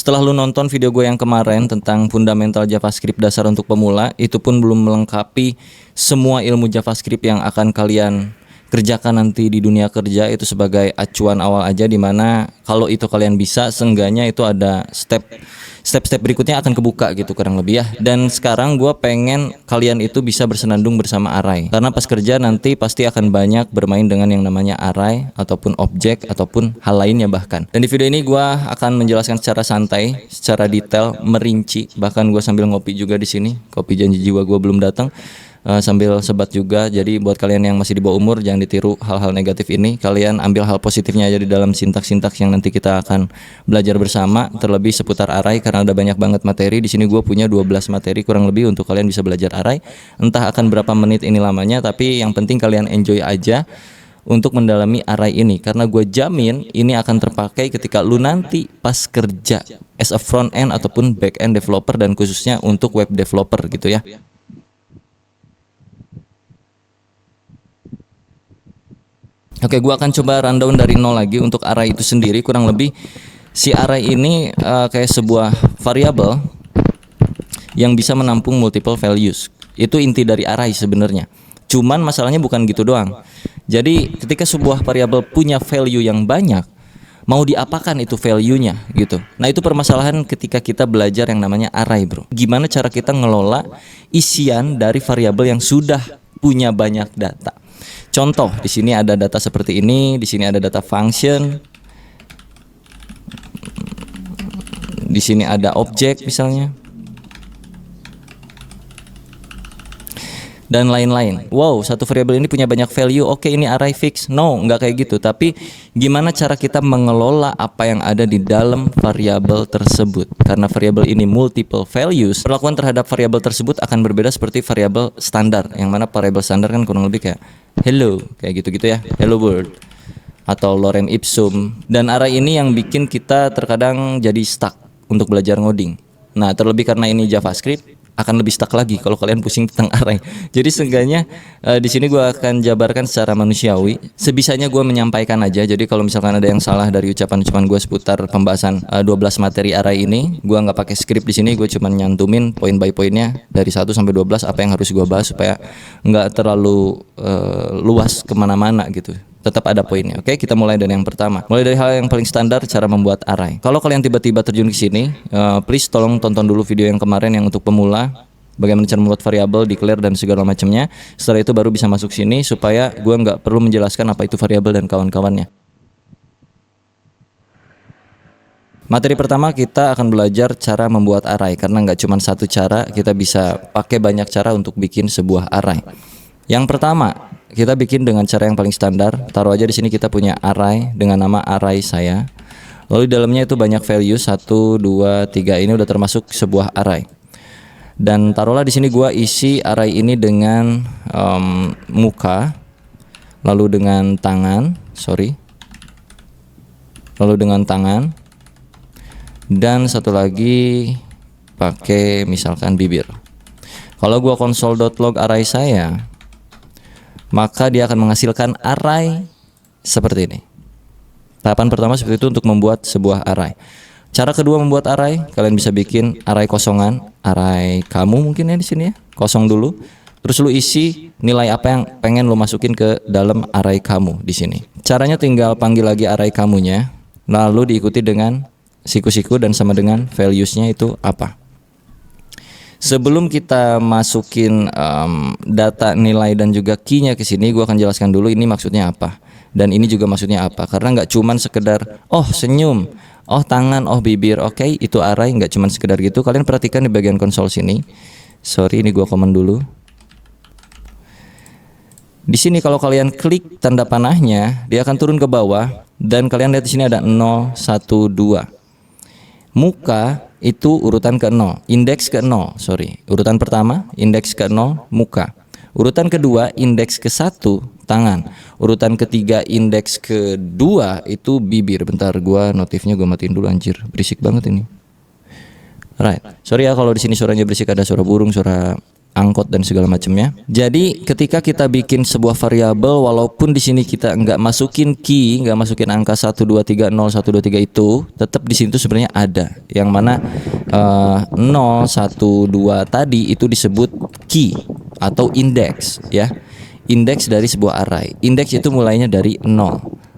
Setelah lu nonton video gue yang kemarin tentang fundamental JavaScript dasar untuk pemula, itu pun belum melengkapi semua ilmu JavaScript yang akan kalian kerjakan nanti di dunia kerja. Itu sebagai acuan awal aja, dimana kalau itu kalian bisa, seenggaknya itu ada step berikutnya akan kebuka gitu kurang lebih ya. Dan sekarang gue pengen kalian itu bisa bersenandung bersama array, karena pas kerja nanti pasti akan banyak bermain dengan yang namanya array ataupun objek ataupun hal lainnya bahkan. Dan di video ini gue akan menjelaskan secara santai, secara detail, merinci. Bahkan gue sambil ngopi juga di sini, kopi janji jiwa gue belum datang. Sambil sebat juga. Jadi buat kalian yang masih di bawah umur, jangan ditiru hal-hal negatif ini. Kalian ambil hal positifnya aja di dalam sintaks-sintaks yang nanti kita akan belajar bersama, terlebih seputar array, karena ada banyak banget materi. Di sini gue punya 12 materi kurang lebih untuk kalian bisa belajar array. Entah akan berapa menit ini lamanya, tapi yang penting kalian enjoy aja untuk mendalami array ini, karena gue jamin ini akan terpakai ketika lu nanti pas kerja as a front end ataupun back end developer, dan khususnya untuk web developer gitu ya. Oke, gua akan coba rundown dari nol lagi untuk array itu sendiri. Kurang lebih si array ini kayak sebuah variabel yang bisa menampung multiple values. Itu inti dari array sebenarnya. Cuman masalahnya bukan gitu doang. Jadi ketika sebuah variabel punya value yang banyak, mau diapakan itu value-nya gitu. Nah, itu permasalahan ketika kita belajar yang namanya array, bro. Gimana cara kita ngelola isian dari variabel yang sudah punya banyak data. Contoh, di sini ada data seperti ini, di sini ada data function, di sini ada objek misalnya, dan lain-lain. Wow, satu variabel ini punya banyak value. Oke, ini array fix. No, nggak kayak gitu. Tapi gimana cara kita mengelola apa yang ada di dalam variabel tersebut? Karena variabel ini multiple values, perlakuan terhadap variabel tersebut akan berbeda seperti variabel standar. Yang mana variabel standar kan kurang lebih kayak hello, kayak gitu-gitu ya, hello world atau lorem ipsum. Dan array ini yang bikin kita terkadang jadi stuck untuk belajar ngoding. Nah, terlebih karena ini JavaScript, akan lebih stuck lagi kalau kalian pusing tentang array. Jadi seenggaknya di sini gue akan jabarkan secara manusiawi, sebisanya gue menyampaikan aja. Jadi kalau misalkan ada yang salah dari ucapan-ucapan gue seputar pembahasan 12 materi array ini, gue nggak pakai skrip di sini, gue cuma nyantumin poin by poinnya dari 1 sampai 12 apa yang harus gue bahas supaya nggak terlalu luas kemana-mana gitu. Tetap ada poinnya. Oke, kita mulai dari yang pertama. Mulai dari hal yang paling standar, cara membuat array. Kalau kalian tiba-tiba terjun ke sini, please tolong tonton dulu video yang kemarin yang untuk pemula, bagaimana cara membuat variabel, declare dan segala macamnya. Setelah itu baru bisa masuk sini supaya gue nggak perlu menjelaskan apa itu variabel dan kawan-kawannya. Materi pertama kita akan belajar cara membuat array, karena nggak cuma satu cara, kita bisa pakai banyak cara untuk bikin sebuah array. Yang pertama, kita bikin dengan cara yang paling standar. Taruh aja di sini kita punya array dengan nama array saya. Lalu di dalamnya itu banyak value 1, 2, 3. Ini udah termasuk sebuah array. Dan taruhlah di sini gua isi array ini dengan muka, lalu dengan tangan, lalu dengan tangan, dan satu lagi pakai misalkan bibir. Kalau gua console.log array saya, maka dia akan menghasilkan array seperti ini. Tahapan pertama seperti itu untuk membuat sebuah array. Cara kedua membuat array, kalian bisa bikin array kosongan, array kamu mungkin ya di sini ya, kosong dulu. Terus lu isi nilai apa yang pengen lu masukin ke dalam array kamu di sini. Caranya tinggal panggil lagi array kamunya, lalu diikuti dengan siku-siku dan sama dengan values-nya itu apa. Sebelum kita masukin data, nilai dan juga key-nya ke sini, gua akan jelaskan dulu ini maksudnya apa dan ini juga maksudnya apa. Karena nggak cuman sekedar oh senyum, oh tangan, oh bibir, oke, itu array, nggak cuman sekedar gitu. Kalian perhatikan di bagian konsol sini. Sorry, ini gua komen dulu. Di sini kalau kalian klik tanda panahnya, dia akan turun ke bawah dan kalian lihat di sini ada 0, 1, 2. Muka itu urutan ke-0, indeks ke-0, urutan pertama indeks ke-0 muka, urutan kedua indeks ke-1 tangan, urutan ketiga indeks ke-2 itu bibir. Bentar, gua notifnya gua matiin dulu, anjir berisik banget ini. Right, sorry ya kalau di sini suaranya berisik, ada suara burung, suara angkot dan segala macamnya. Jadi ketika kita bikin sebuah variabel, walaupun di sini kita nggak masukin key, nggak masukin angka 1230 123 itu, tetap di situ sebenarnya ada. Yang mana 0 1 2 tadi itu disebut key atau indeks ya. Indeks dari sebuah array. Indeks itu mulainya dari 0.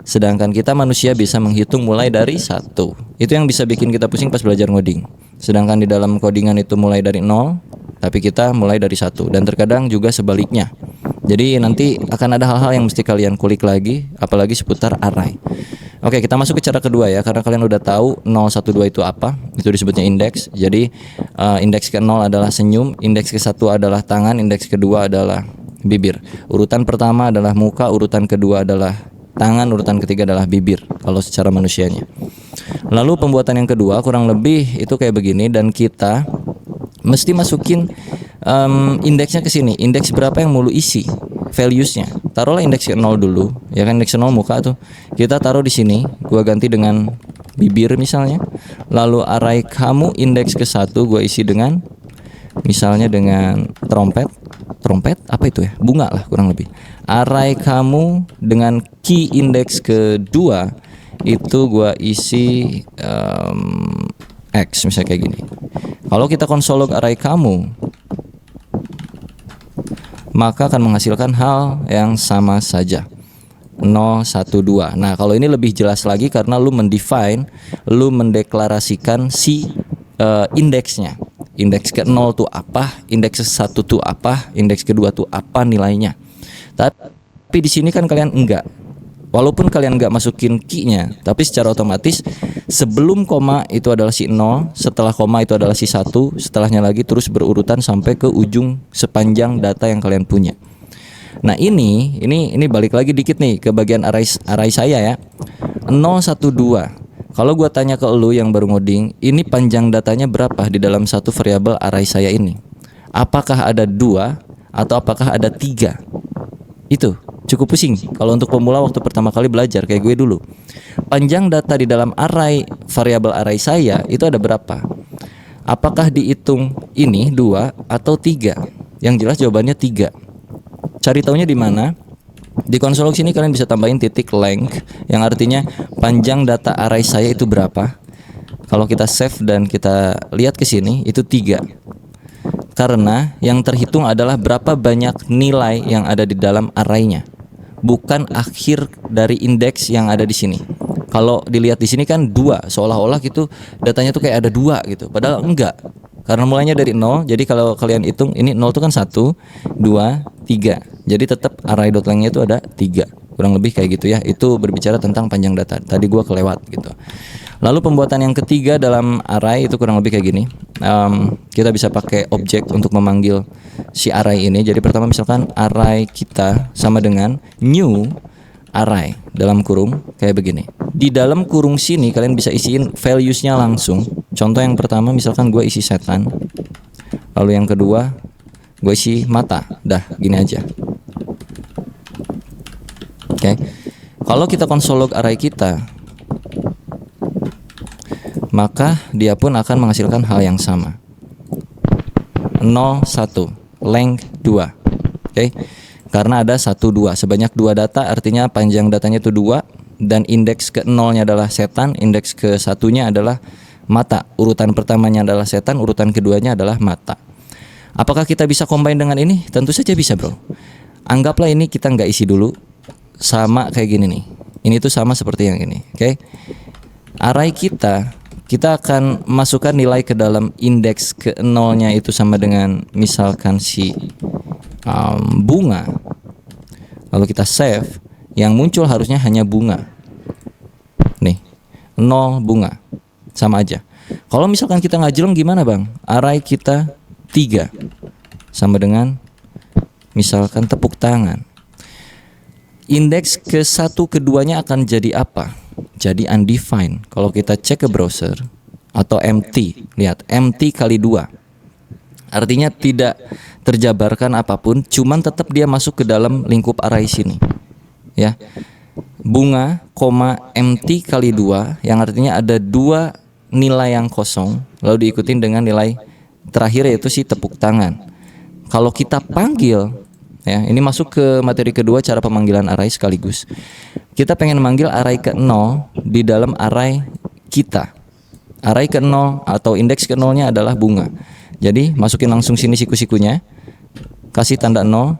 Sedangkan kita manusia bisa menghitung mulai dari 1. Itu yang bisa bikin kita pusing pas belajar ngoding. Sedangkan di dalam codingan itu mulai dari 0, tapi kita mulai dari 1. Dan terkadang juga sebaliknya. Jadi nanti akan ada hal-hal yang mesti kalian kulik lagi, apalagi seputar array. Oke, kita masuk ke cara kedua ya, karena kalian udah tahu 0, 1, 2 itu apa. Itu disebutnya indeks. Jadi indeks ke-0 adalah senyum, indeks ke-1 adalah tangan, indeks kedua adalah bibir. Urutan pertama adalah muka, urutan kedua adalah tangan, urutan ketiga adalah bibir kalau secara manusianya. Lalu pembuatan yang kedua kurang lebih itu kayak begini, dan kita mesti masukin indeksnya ke sini. Indeks berapa yang mau lu isi? Values-nya. Taruhlah indeks ke 0 dulu. Ya kan, indeks ke 0 muka tuh. Kita taruh di sini, gua ganti dengan bibir misalnya. Lalu array kamu indeks ke 1 gua isi dengan misalnya dengan trompet. Trompet apa itu ya? Bunga lah kurang lebih. Array kamu dengan key indeks kedua itu gua isi X misalnya kayak gini. Kalau kita konsol log array kamu, maka akan menghasilkan hal yang sama saja, 0, 1, 2. Nah kalau ini lebih jelas lagi karena lu mendefine, lu mendeklarasikan si indeksnya. Indeks ke-0 tuh apa, indeks ke-1 tuh apa, indeks kedua tuh apa nilainya. Tapi di sini kan kalian enggak. Walaupun kalian enggak masukin key-nya, tapi secara otomatis sebelum koma itu adalah si 0, setelah koma itu adalah si 1, setelahnya lagi terus berurutan sampai ke ujung sepanjang data yang kalian punya. Nah, ini balik lagi dikit nih ke bagian array saya ya. 0, 1, 2. Kalau gua tanya ke lu yang baru ngoding, ini panjang datanya berapa di dalam satu variabel array saya ini? Apakah ada 2 atau apakah ada 3? Itu cukup pusing kalau untuk pemula waktu pertama kali belajar kayak gue dulu. Panjang data di dalam array variabel array saya itu ada berapa? Apakah dihitung ini 2 atau 3? Yang jelas jawabannya 3. Cari taunya di mana? Di konsol sini kalian bisa tambahin titik length yang artinya panjang data array saya itu berapa. Kalau kita save dan kita lihat ke sini itu 3. Karena yang terhitung adalah berapa banyak nilai yang ada di dalam arraynya, bukan akhir dari indeks yang ada di sini. Kalau dilihat di sini kan 2, seolah-olah gitu datanya tuh kayak ada 2 gitu. Padahal enggak. Karena mulainya dari 0, jadi kalau kalian hitung ini 0 itu kan 1, 2, 3. Jadi tetap array.length-nya itu ada 3. Kurang lebih kayak gitu ya. Itu berbicara tentang panjang data. Tadi gua kelewat gitu. Lalu pembuatan yang ketiga dalam array itu kurang lebih kayak gini. Kita bisa pakai objek untuk memanggil si array ini. Jadi pertama misalkan array kita sama dengan new array dalam kurung kayak begini. Di dalam kurung sini kalian bisa isiin values-nya langsung. Contoh yang pertama misalkan gue isi setan. Lalu yang kedua gue isi mata. Dah gini aja. Oke. Kalau kita konsol log array kita, maka dia pun akan menghasilkan hal yang sama. 0, 1, length 2. Oke. Karena ada 1, 2. Sebanyak 2 data artinya panjang datanya itu 2. Dan indeks ke-0-nya adalah setan, indeks ke-1-nya adalah mata. Urutan pertamanya adalah setan, urutan keduanya adalah mata. Apakah kita bisa combine dengan ini? Tentu saja bisa, bro. Anggaplah ini kita nggak isi dulu. Sama kayak gini nih. Ini tuh sama seperti yang ini. Oke. Array kita akan masukkan nilai ke dalam indeks ke-0-nya itu sama dengan misalkan si bunga. Lalu kita save. Yang muncul harusnya hanya bunga. Nih, 0 bunga. Sama aja. Kalau misalkan kita ngajeleng gimana bang? Array kita 3. Sama dengan misalkan tepuk tangan. Indeks ke-1 keduanya akan jadi apa? Jadi undefined. Kalau kita cek ke browser atau empty. Lihat, empty kali 2. Artinya tidak terjabarkan apapun, cuman tetap dia masuk ke dalam lingkup array sini. Ya, bunga, empty kali 2 yang artinya ada 2 nilai yang kosong lalu diikutin dengan nilai terakhir yaitu si tepuk tangan. kalau kita panggil, ya, ini masuk ke materi kedua cara pemanggilan array sekaligus. Kita pengen manggil array ke 0 di dalam array kita. Array ke 0 atau indeks ke 0-nya adalah bunga. Jadi masukin langsung sini siku-sikunya, kasih tanda 0.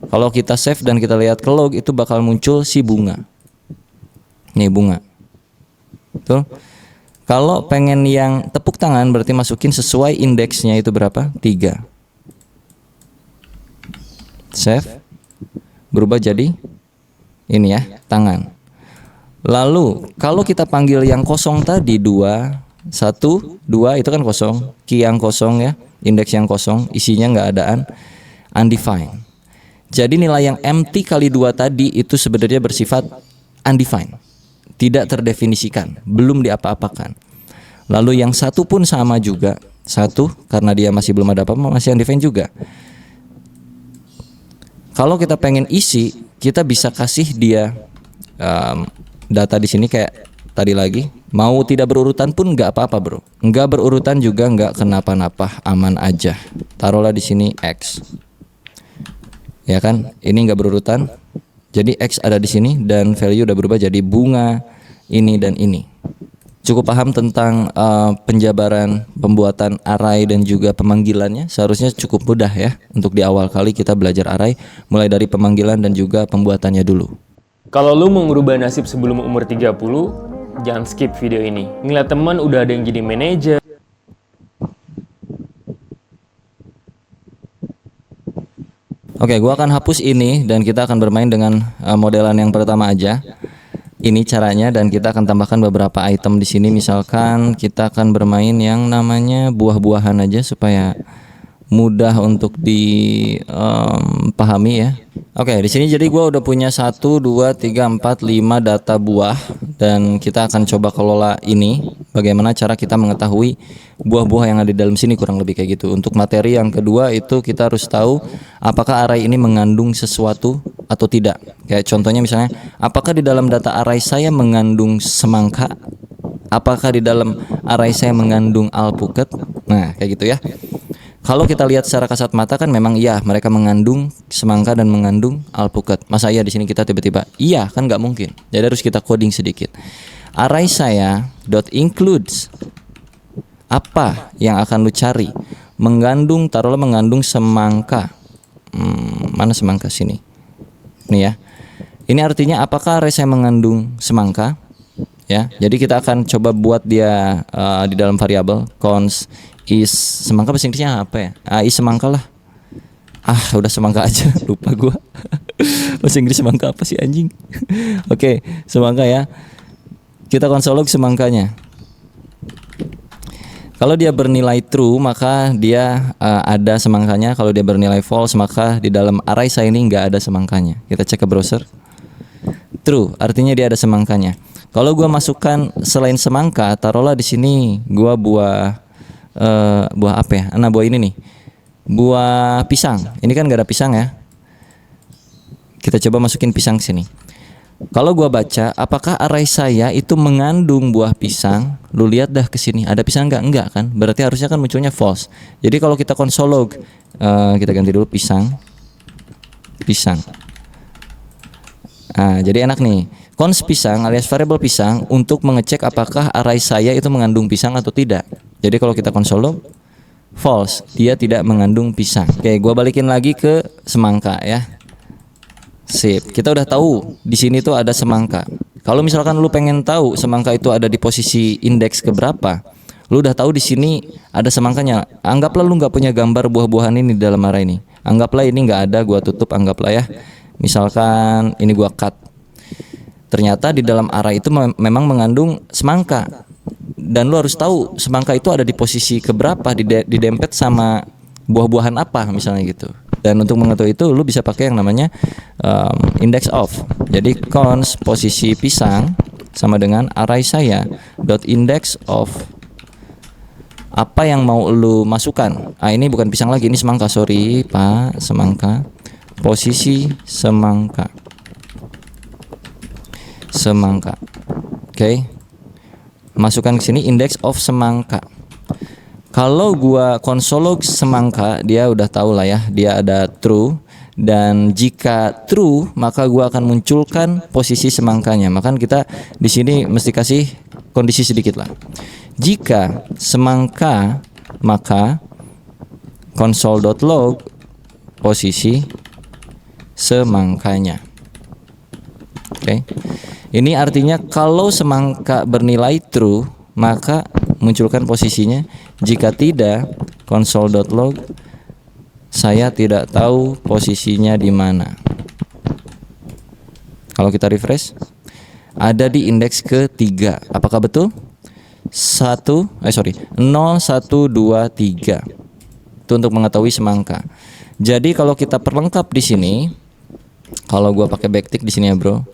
Kalau kita save dan kita lihat ke log, itu bakal muncul si bunga. Nih bunga. Betul? Kalau pengen yang tepuk tangan berarti masukin sesuai indeksnya itu berapa? 3. Save. Berubah jadi ini ya, tangan. Lalu kalau kita panggil yang kosong tadi 2, 1, 2 itu kan kosong. Key yang kosong ya, indeks yang kosong, isinya nggak adaan, undefined. Jadi nilai yang empty kali 2 tadi itu sebenarnya bersifat undefined. Tidak terdefinisikan, belum diapa-apakan. Lalu yang 1 pun sama juga, 1 karena dia masih belum ada apa-apa, masih undefined juga. Kalau kita pengen isi, kita bisa kasih dia data di sini kayak tadi lagi. Mau tidak berurutan pun nggak apa-apa bro. Nggak berurutan juga nggak kenapa-napa, aman aja. Taruhlah di sini X. Ya kan, ini nggak berurutan. Jadi X ada di sini dan value udah berubah jadi bunga ini dan ini. Cukup paham tentang penjabaran, pembuatan array dan juga pemanggilannya. Seharusnya cukup mudah ya untuk di awal kali kita belajar array, mulai dari pemanggilan dan juga pembuatannya dulu. Kalau lu mau merubah nasib sebelum umur 30, jangan skip video ini. Ngeliat teman udah ada yang jadi manajer. Oke, gua akan hapus ini dan kita akan bermain dengan modelan yang pertama aja. Ini caranya dan kita akan tambahkan beberapa item di sini. Misalkan kita akan bermain yang namanya buah-buahan aja supaya mudah untuk dipahami ya. Oke, di sini jadi gua udah punya 1, 2, 3, 4, 5 data buah dan kita akan coba kelola ini. Bagaimana cara kita mengetahui buah-buah yang ada di dalam sini, kurang lebih kayak gitu. Untuk materi yang kedua itu kita harus tahu apakah array ini mengandung sesuatu atau tidak. Kayak contohnya misalnya, apakah di dalam data array saya mengandung semangka? Apakah di dalam array saya mengandung alpukat? Nah, kayak gitu ya. Kalau kita lihat secara kasat mata kan memang iya mereka mengandung semangka dan mengandung alpukat. Masa iya di sini kita tiba-tiba iya, kan nggak mungkin. Jadi harus kita coding sedikit. Array saya dot includes apa yang akan lu cari? Mengandung, taruhlah mengandung semangka. Mana semangka sini? Nih ya. Ini artinya apakah array saya mengandung semangka? Ya. Jadi kita akan coba buat dia di dalam variabel const is semangka, bahasa Inggrisnya apa ya? Is semangka lah. Udah semangka aja, lupa gua. Bahasa Inggris semangka apa sih anjing? Oke, semangka ya. Kita konsolog semangkanya. Kalau dia bernilai true maka dia ada semangkanya. Kalau dia bernilai false maka di dalam array saya ini nggak ada semangkanya. Kita cek ke browser. True, artinya dia ada semangkanya. Kalau gua masukkan selain semangka, taruhlah di sini gua buah apa ya? Nah, buah ini nih. Buah pisang. Ini kan gak ada pisang ya. Kita coba masukin pisang sini. Kalau gua baca, apakah array saya itu mengandung buah pisang? Lu lihat dah ke sini, ada pisang nggak? Enggak kan? Berarti harusnya kan munculnya false. Jadi kalau kita console log, kita ganti dulu pisang. Jadi enak nih. Const pisang alias variable pisang untuk mengecek apakah array saya itu mengandung pisang atau tidak. Jadi kalau kita console log, false, dia tidak mengandung pisang. Oke, gua balikin lagi ke semangka ya. Sip. Kita udah tahu di sini tuh ada semangka. Kalau misalkan lu pengen tahu semangka itu ada di posisi indeks keberapa, lu udah tahu di sini ada semangkanya. Anggaplah lu nggak punya gambar buah-buahan ini di dalam array ini. Anggaplah ini nggak ada, gua tutup. Anggaplah ya. Misalkan ini gua cut. Ternyata di dalam array itu memang mengandung semangka. Dan lu harus tahu semangka itu ada di posisi keberapa, didempet sama buah-buahan apa misalnya gitu. Dan untuk mengetahui itu lu bisa pakai yang namanya index of. Jadi const posisi pisang sama dengan array saya dot index of apa yang mau lu masukkan. Ini bukan pisang lagi, ini semangka, sorry Pak, semangka. Posisi semangka. Oke. Masukkan ke sini index of semangka. Kalau gua konsolog semangka, dia udah tahu lah ya, dia ada true. Dan jika true, maka gua akan munculkan posisi semangkanya. Maka kita di sini mesti kasih kondisi sedikit lah. Jika semangka, maka console.log posisi semangkanya. Oke. Ini artinya kalau semangka bernilai true, maka munculkan posisinya. Jika tidak, console.log saya tidak tahu posisinya di mana. Kalau kita refresh, ada di indeks ketiga. Apakah betul? 0, 1, 2, 3. Itu untuk mengetahui semangka. Jadi kalau kita perlengkap di sini, kalau gua pakai backtick di sini ya, bro.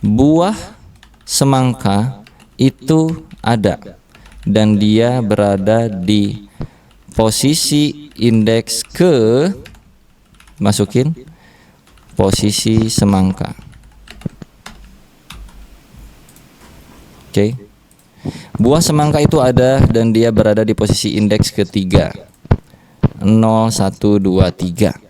Buah semangka itu ada dan dia berada di posisi indeks ke, masukin posisi semangka. Oke. Buah semangka itu ada dan dia berada di posisi indeks ketiga. 0, 1, 2, 3.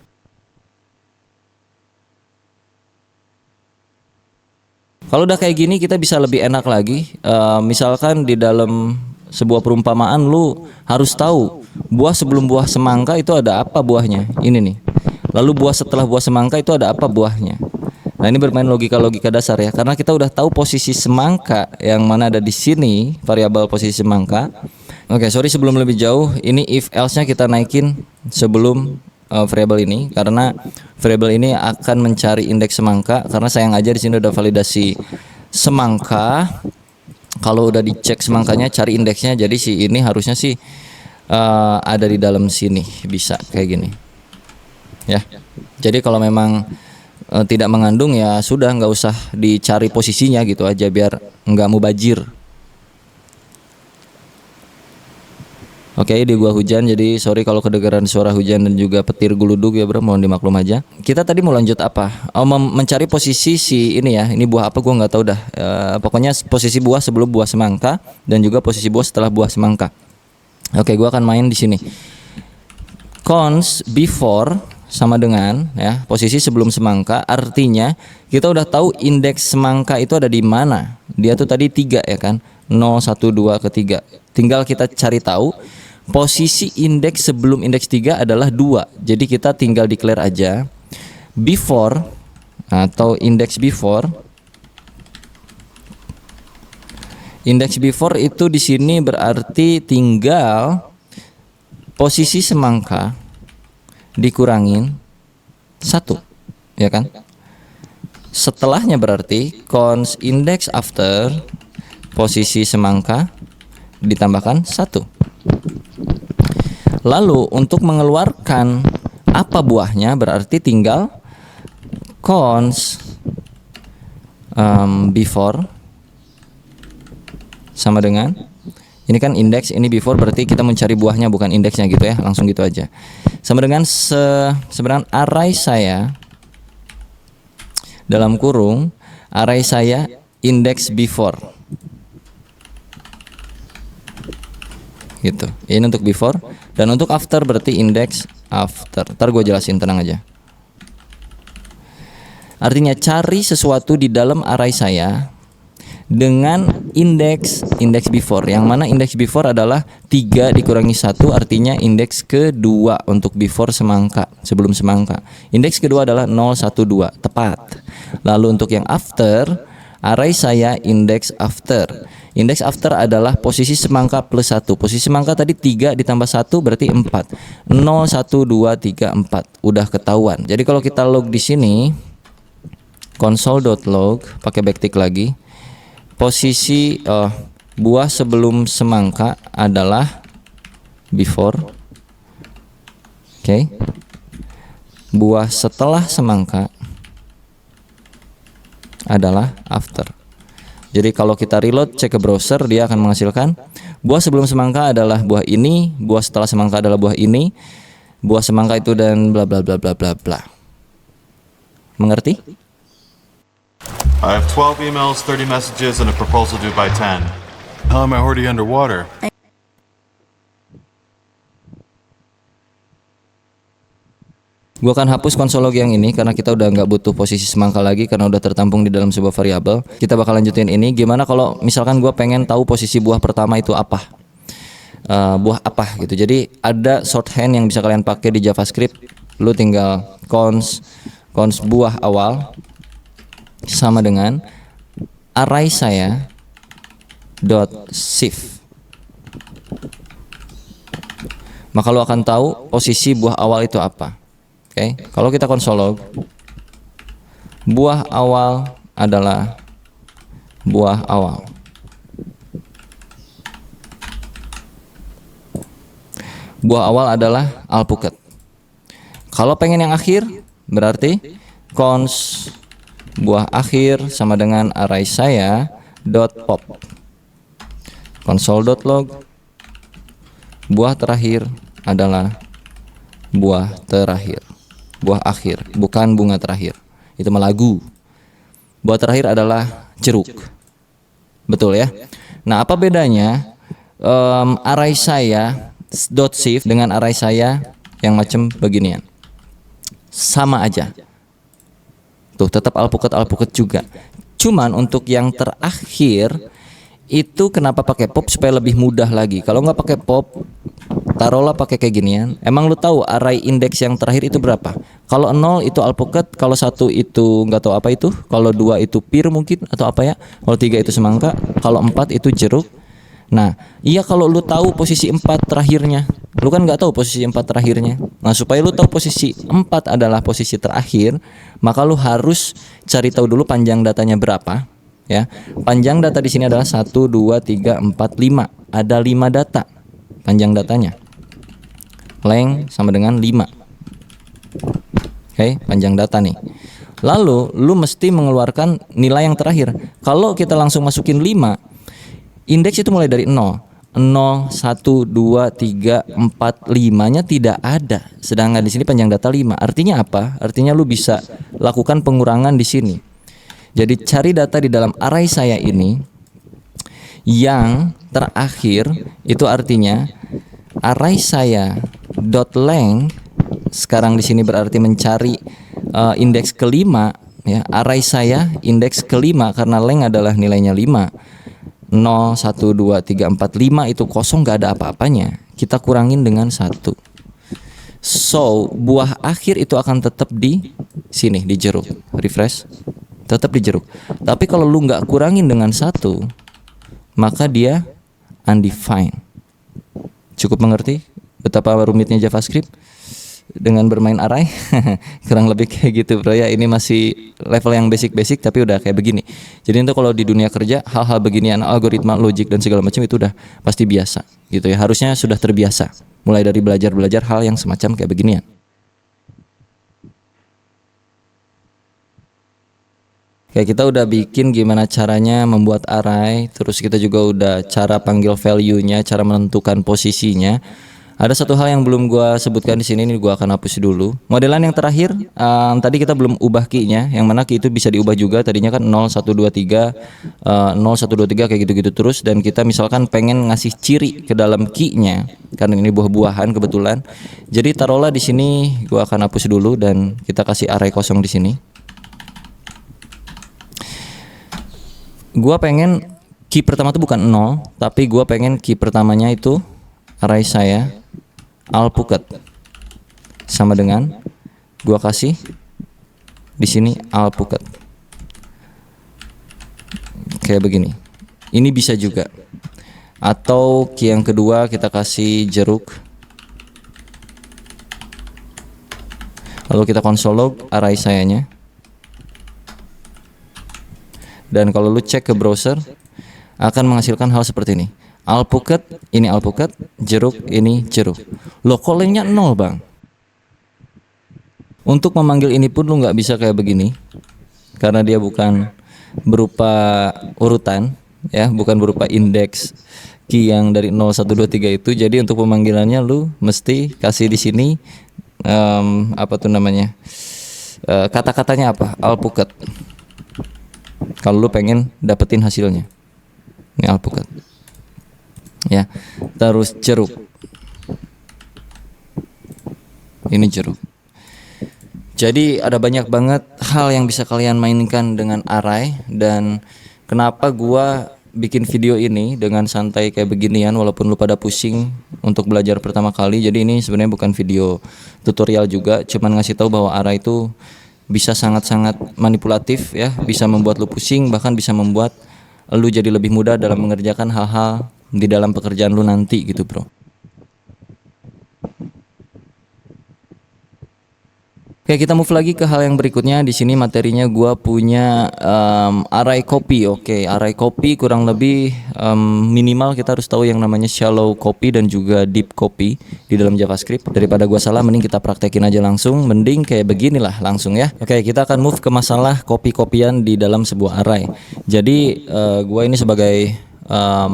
Kalau udah kayak gini kita bisa lebih enak lagi. Misalkan di dalam sebuah perumpamaan lu harus tahu buah sebelum buah semangka itu ada apa buahnya. Ini nih. Lalu buah setelah buah semangka itu ada apa buahnya. Nah, ini bermain logika-logika dasar ya. Karena kita udah tahu posisi semangka yang mana ada di sini, variabel posisi semangka. Oke, sorry sebelum lebih jauh, ini if else-nya kita naikin sebelum variabel ini, karena variabel ini akan mencari indeks semangka. Karena sayang aja di sini udah validasi semangka. Kalau udah dicek semangkanya, cari indeksnya. Jadi si ini harusnya sih ada di dalam sini, bisa kayak gini. Ya. Jadi kalau memang tidak mengandung ya sudah, nggak usah dicari posisinya gitu aja biar nggak mubajir. Oke, di gua hujan, jadi sorry kalau kedengaran suara hujan dan juga petir geluduk ya bro, mohon dimaklum aja. Kita tadi mau lanjut apa? Mencari posisi si ini ya, ini buah apa gua nggak tahu dah. Pokoknya posisi buah sebelum buah semangka dan juga posisi buah setelah buah semangka. Oke, gua akan main di sini. Cons before sama dengan ya posisi sebelum semangka, artinya kita udah tahu indeks semangka itu ada di mana. Dia tuh tadi 3 ya kan, 0, 1, 2 ke 3. Tinggal kita cari tahu posisi indeks sebelum indeks 3 adalah 2. Jadi kita tinggal declare aja before atau indeks before. Indeks before itu di sini berarti tinggal posisi semangka dikurangin 1, ya kan? Setelahnya berarti cons index after posisi semangka ditambahkan 1. Lalu untuk mengeluarkan apa buahnya berarti tinggal cons before sama dengan ini kan indeks, ini before berarti kita mencari buahnya bukan indeksnya gitu ya, langsung gitu aja. Sama dengan sebenarnya array saya dalam kurung array saya index before. Gitu. Ini untuk before dan untuk after berarti index after. Ntar gue jelasin, tenang aja. Artinya cari sesuatu di dalam array saya dengan indeks before, yang mana indeks before adalah 3 dikurangi 1, artinya indeks kedua untuk before semangka, sebelum semangka. Indeks kedua adalah 0, 1, 2, tepat. Lalu untuk yang after, array saya indeks after. Indeks after adalah posisi semangka plus 1. Posisi semangka tadi 3 ditambah 1 berarti 4. 0, 1, 2, 3, 4. Udah ketahuan. Jadi kalau kita log di sini console.log pakai backtick lagi. Posisi buah sebelum semangka adalah before. Oke. Buah setelah semangka adalah after. Jadi kalau kita reload cek ke browser, dia akan menghasilkan buah sebelum semangka adalah buah ini, buah setelah semangka adalah buah ini, buah semangka itu dan bla bla bla bla bla bla. Mengerti? I have 12 emails, 30 messages, and a proposal due by 10. How am I already underwater? Gua akan hapus konsol log yang ini karena kita udah nggak butuh posisi semangka lagi karena udah tertampung di dalam sebuah variabel. Kita bakal lanjutin ini. Gimana kalau misalkan gua pengen tahu posisi buah pertama itu apa? Buah apa gitu. Jadi ada shorthand yang bisa kalian pakai di JavaScript. Lu tinggal cons buah awal sama dengan array saya dot shift. Maka lu akan tahu posisi buah awal itu apa. Oke, kalau kita konsol log, buah awal adalah buah awal. Buah awal adalah alpukat. Kalau pengen yang akhir, berarti cons buah akhir sama dengan array saya dot pop. Console.log, buah terakhir adalah buah terakhir. Buah akhir, bukan bunga terakhir. Itu mah lagu. Buah terakhir adalah jeruk. Betul ya? Nah, apa bedanya array saya dot shift dengan array saya yang macam beginian? Sama aja. Tuh, tetap alpukat juga. Cuman untuk yang terakhir itu kenapa pakai pop supaya lebih mudah lagi. Kalau nggak pakai pop, taruhlah pakai kayak ginian. Emang lu tahu array indeks yang terakhir itu berapa? Kalau 0 itu alpukat, kalau 1 itu nggak tahu apa itu, kalau 2 itu pir mungkin atau apa ya, kalau 3 itu semangka, kalau 4 itu jeruk. Nah, iya kalau lu tahu posisi 4 terakhirnya, lu kan nggak tahu posisi 4 terakhirnya. Nah, supaya lu tahu posisi 4 adalah posisi terakhir, maka lu harus cari tahu dulu panjang datanya berapa. Ya, panjang data di sini adalah 1, 2, 3, 4, 5. Ada 5 data panjang datanya. Length sama dengan 5. Oke, panjang data nih. Lalu lu mesti mengeluarkan nilai yang terakhir. Kalau kita langsung masukin 5, indeks itu mulai dari 0. 0, 1, 2, 3, 4, 5-nya tidak ada. Sedangkan di sini panjang data 5. Artinya apa? Artinya lu bisa lakukan pengurangan di sini. Jadi cari data di dalam array saya ini yang terakhir, itu artinya array saya dot length sekarang di sini berarti mencari indeks kelima ya. Array saya indeks kelima karena length adalah nilainya 5. 0, 1, 2, 3, 4, 5 itu kosong, gak ada apa-apanya. Kita kurangin dengan 1. So buah akhir itu akan tetap di sini, di jeruk. Refresh, tetap di jeruk. Tapi kalau lu nggak kurangin dengan 1, maka dia undefined. Cukup mengerti betapa rumitnya JavaScript dengan bermain array? Kurang lebih kayak gitu bro ya. Ini masih level yang basic-basic tapi udah kayak begini. Jadi itu kalau di dunia kerja hal-hal beginian, algoritma, logik dan segala macam itu udah pasti biasa gitu ya. Harusnya sudah terbiasa mulai dari belajar hal yang semacam kayak beginian. Kayak kita udah bikin gimana caranya membuat array, terus kita juga udah cara panggil value-nya, cara menentukan posisinya. Ada satu hal yang belum gua sebutkan di sini, ini gua akan hapus dulu. Modelan yang terakhir, tadi kita belum ubah key-nya, yang mana key itu bisa diubah juga. Tadinya kan 0, 1, 2, 3, 0, 1, 2, 3 kayak gitu-gitu terus. Dan kita misalkan pengen ngasih ciri ke dalam key-nya, karena ini buah-buahan kebetulan. Jadi taruhlah di sini, gua akan hapus dulu dan kita kasih array kosong di sini. Gua pengen key pertama itu bukan 0, tapi gua pengen key pertamanya itu array saya alpukat sama dengan gua kasih di sini alpukat kayak begini. Ini bisa juga. Atau key yang kedua kita kasih jeruk. Lalu kita console log array sayanya. Dan kalau lu cek ke browser akan menghasilkan hal seperti ini. Alpukat, ini alpukat, jeruk, ini jeruk. Loh kok lengthnya 0 bang? Untuk memanggil ini pun lu nggak bisa kayak begini. Karena dia bukan berupa urutan, ya, bukan berupa indeks key yang dari 0, 1, 2, 3 itu. Jadi untuk pemanggilannya lu mesti kasih di sini apa tuh namanya? Kata-katanya apa? Alpukat. kalau lu pengen dapetin hasilnya. Ini alpukat. Ya, terus jeruk. Ini jeruk. Jadi ada banyak banget hal yang bisa kalian mainkan dengan array, dan kenapa gua bikin video ini dengan santai kayak beginian walaupun lu pada pusing untuk belajar pertama kali. Jadi ini sebenarnya bukan video tutorial juga, cuman ngasih tahu bahwa array itu bisa sangat-sangat manipulatif ya, bisa membuat lu pusing, bahkan bisa membuat lu jadi lebih mudah dalam mengerjakan hal-hal di dalam pekerjaan lu nanti gitu, bro. Oke, kita move lagi ke hal yang berikutnya. Di sini materinya gua punya array copy. Oke, array copy kurang lebih minimal kita harus tahu yang namanya shallow copy dan juga deep copy di dalam JavaScript. Daripada gua salah, mending kita praktekin aja langsung. Mending kayak beginilah langsung ya. Oke, kita akan move ke masalah copy-copyan di dalam sebuah array. Jadi gua ini sebagai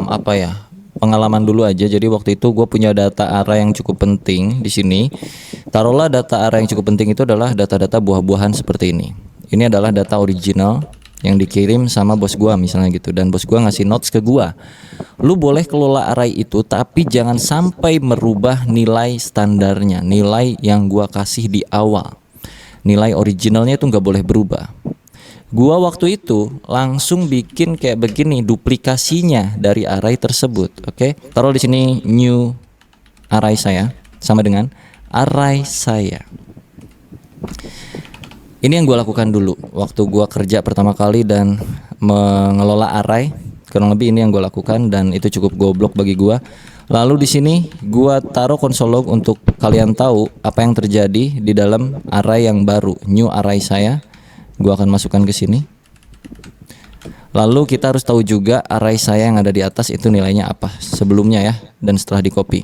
apa ya? Pengalaman dulu aja. Jadi waktu itu gue punya data array yang cukup penting di sini. Taruhlah data array yang cukup penting itu adalah data-data buah-buahan seperti ini. Ini adalah data original yang dikirim sama bos gue misalnya gitu, dan bos gue ngasih notes ke gue. Lu boleh kelola array itu, tapi jangan sampai merubah nilai standarnya, nilai yang gue kasih di awal. Nilai originalnya itu nggak boleh berubah. Gua waktu itu langsung bikin kayak begini duplikasinya dari array tersebut. Oke, taruh di sini new array saya sama dengan array saya. Ini yang gua lakukan dulu waktu gua kerja pertama kali dan mengelola array. Kurang lebih ini yang gua lakukan, dan itu cukup goblok bagi gua. Lalu di sini gua taruh console log untuk kalian tahu apa yang terjadi di dalam array yang baru, new array saya. Gua akan masukkan ke sini. Lalu kita harus tahu juga array saya yang ada di atas itu nilainya apa sebelumnya ya, dan setelah di copy.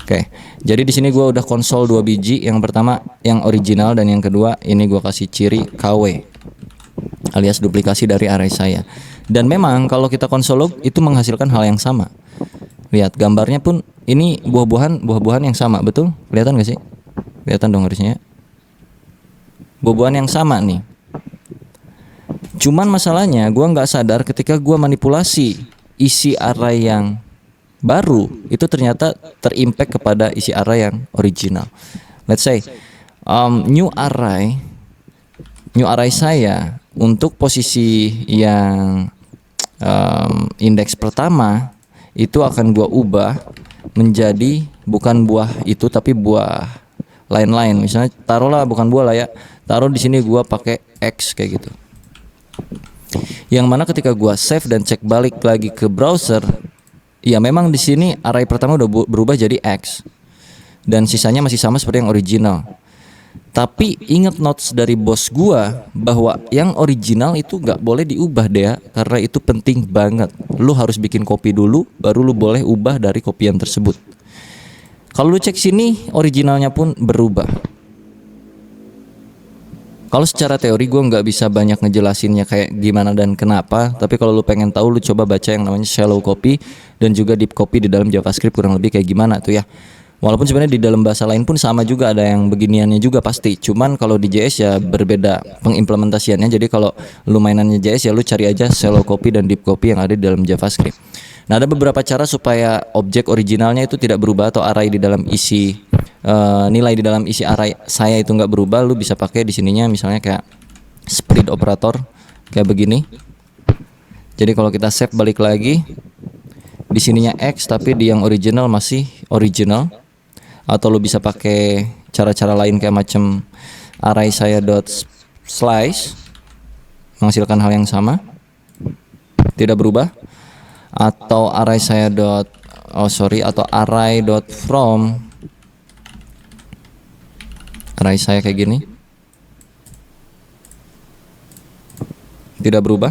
Oke, jadi di sini gua udah konsol 2 biji. Yang pertama yang original, dan yang kedua ini gua kasih ciri KW alias duplikasi dari array saya. Dan memang kalau kita konsol log itu menghasilkan hal yang sama. Lihat gambarnya pun ini buah-buahan yang sama, betul? Kelihatan gak sih? Kelihatan dong harusnya. Buah-buahan yang sama nih. Cuman masalahnya gua nggak sadar ketika gua manipulasi isi array yang baru itu ternyata terimpact kepada isi array yang original. Let's say new array saya untuk posisi yang indeks pertama itu akan gua ubah menjadi bukan buah itu tapi buah lain-lain. Misalnya taruhlah bukan buah lah ya, taruh di sini gua pakai X kayak gitu. Yang mana ketika gua save dan cek balik lagi ke browser, ya memang di sini array pertama udah berubah jadi X dan sisanya masih sama seperti yang original. Tapi ingat notes dari bos gua bahwa yang original itu gak boleh diubah deh, karena itu penting banget. Lu harus bikin copy dulu, baru lu boleh ubah dari copyan tersebut. Kalau lu cek sini, originalnya pun berubah. Kalau secara teori gua nggak bisa banyak ngejelasinnya kayak gimana dan kenapa. Tapi kalau lu pengen tahu, lu coba baca yang namanya shallow copy dan juga deep copy di dalam JavaScript kurang lebih kayak gimana tuh ya. Walaupun sebenarnya di dalam bahasa lain pun sama juga, ada yang beginiannya juga pasti. Cuman kalau di JS ya berbeda pengimplementasiannya. Jadi kalau lu mainannya JS ya lu cari aja shallow copy dan deep copy yang ada di dalam JavaScript. Nah, ada beberapa cara supaya objek originalnya itu tidak berubah atau array di dalam isi nilai di dalam isi array saya itu nggak berubah. Lu bisa pakai di sininya misalnya kayak split operator kayak begini. Jadi kalau kita save balik lagi, di sininya X tapi di yang original masih original. Atau lu bisa pakai cara-cara lain kayak macam array saya dot slice menghasilkan hal yang sama, tidak berubah. Atau array saya dot atau array dot from array saya kayak gini, tidak berubah.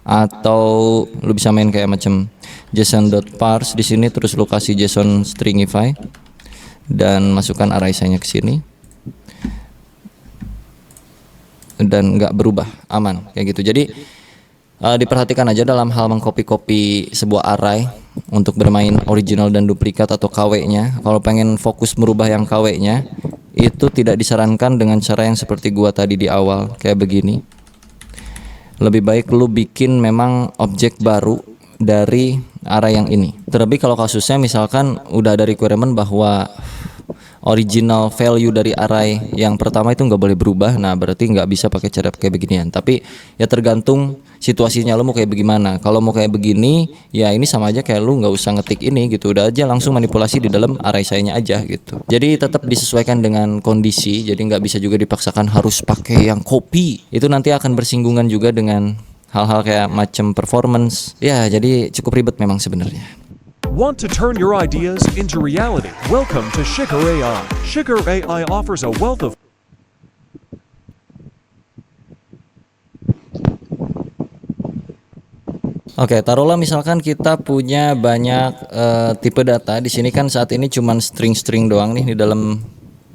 Atau lu bisa main kayak macam json.parse di sini, terus lu kasih json stringify dan masukkan array saya ke sini dan nggak berubah, aman kayak gitu. Jadi diperhatikan aja dalam hal mengcopy-copy sebuah array untuk bermain original dan duplikat atau KW-nya. Kalau pengen fokus merubah yang KW-nya, itu tidak disarankan dengan cara yang seperti gua tadi di awal kayak begini. Lebih baik lu bikin memang objek baru dari array yang ini. Terlebih kalau kasusnya misalkan udah ada requirement bahwa original value dari array yang pertama itu nggak boleh berubah, nah berarti nggak bisa pakai cara kayak beginian. Tapi ya tergantung situasinya lu mau kayak bagaimana. Kalau mau kayak begini, ya ini sama aja kayak lu nggak usah ngetik ini gitu, udah aja langsung manipulasi di dalam array saya-nya aja gitu. Jadi tetap disesuaikan dengan kondisi, jadi nggak bisa juga dipaksakan harus pakai yang copy. Itu nanti akan bersinggungan juga dengan hal-hal kayak macam performance. Ya jadi cukup ribet memang sebenarnya. Want to turn your ideas into reality? Welcome to Shikar AI. Shikar AI offers a wealth of Oke, taruhlah misalkan kita punya banyak tipe data. Di sini kan saat ini cuman string-string doang nih di dalam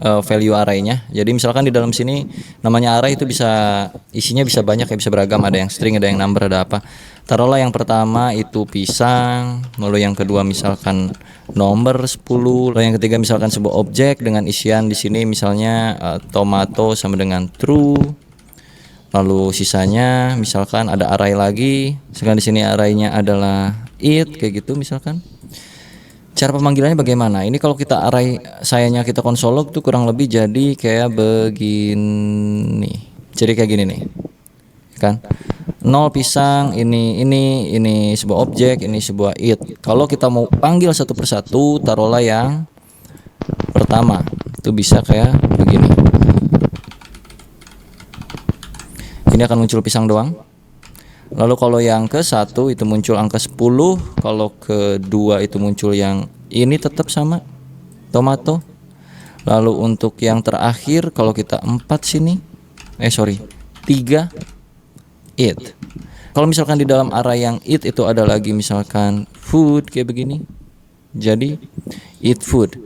value array-nya. Jadi misalkan di dalam sini namanya array itu bisa isinya bisa banyak ya, bisa beragam, ada yang string, ada yang number, ada apa. Taruhlah yang pertama itu pisang, lalu yang kedua misalkan nomor 10, lalu yang ketiga misalkan sebuah objek dengan isian di sini misalnya tomato sama dengan true. Lalu sisanya misalkan ada array lagi, misalkan di sini array-nya adalah it kayak gitu misalkan. Cara pemanggilannya bagaimana? Ini kalau kita array sayanya kita konsolog tuh kurang lebih jadi kayak begini. Jadi kayak gini nih. Kan? 0 pisang, ini sebuah objek, ini sebuah it. Kalau kita mau panggil satu persatu, taruhlah yang pertama. Itu bisa kayak begini. Ini akan muncul pisang doang. Lalu kalau yang ke 1 itu muncul angka 10, kalau kedua itu muncul yang ini tetap sama tomato. Lalu untuk yang terakhir kalau kita 4 sini 3 it. Kalau misalkan di dalam array yang it itu ada lagi misalkan food kayak begini. Jadi eat food.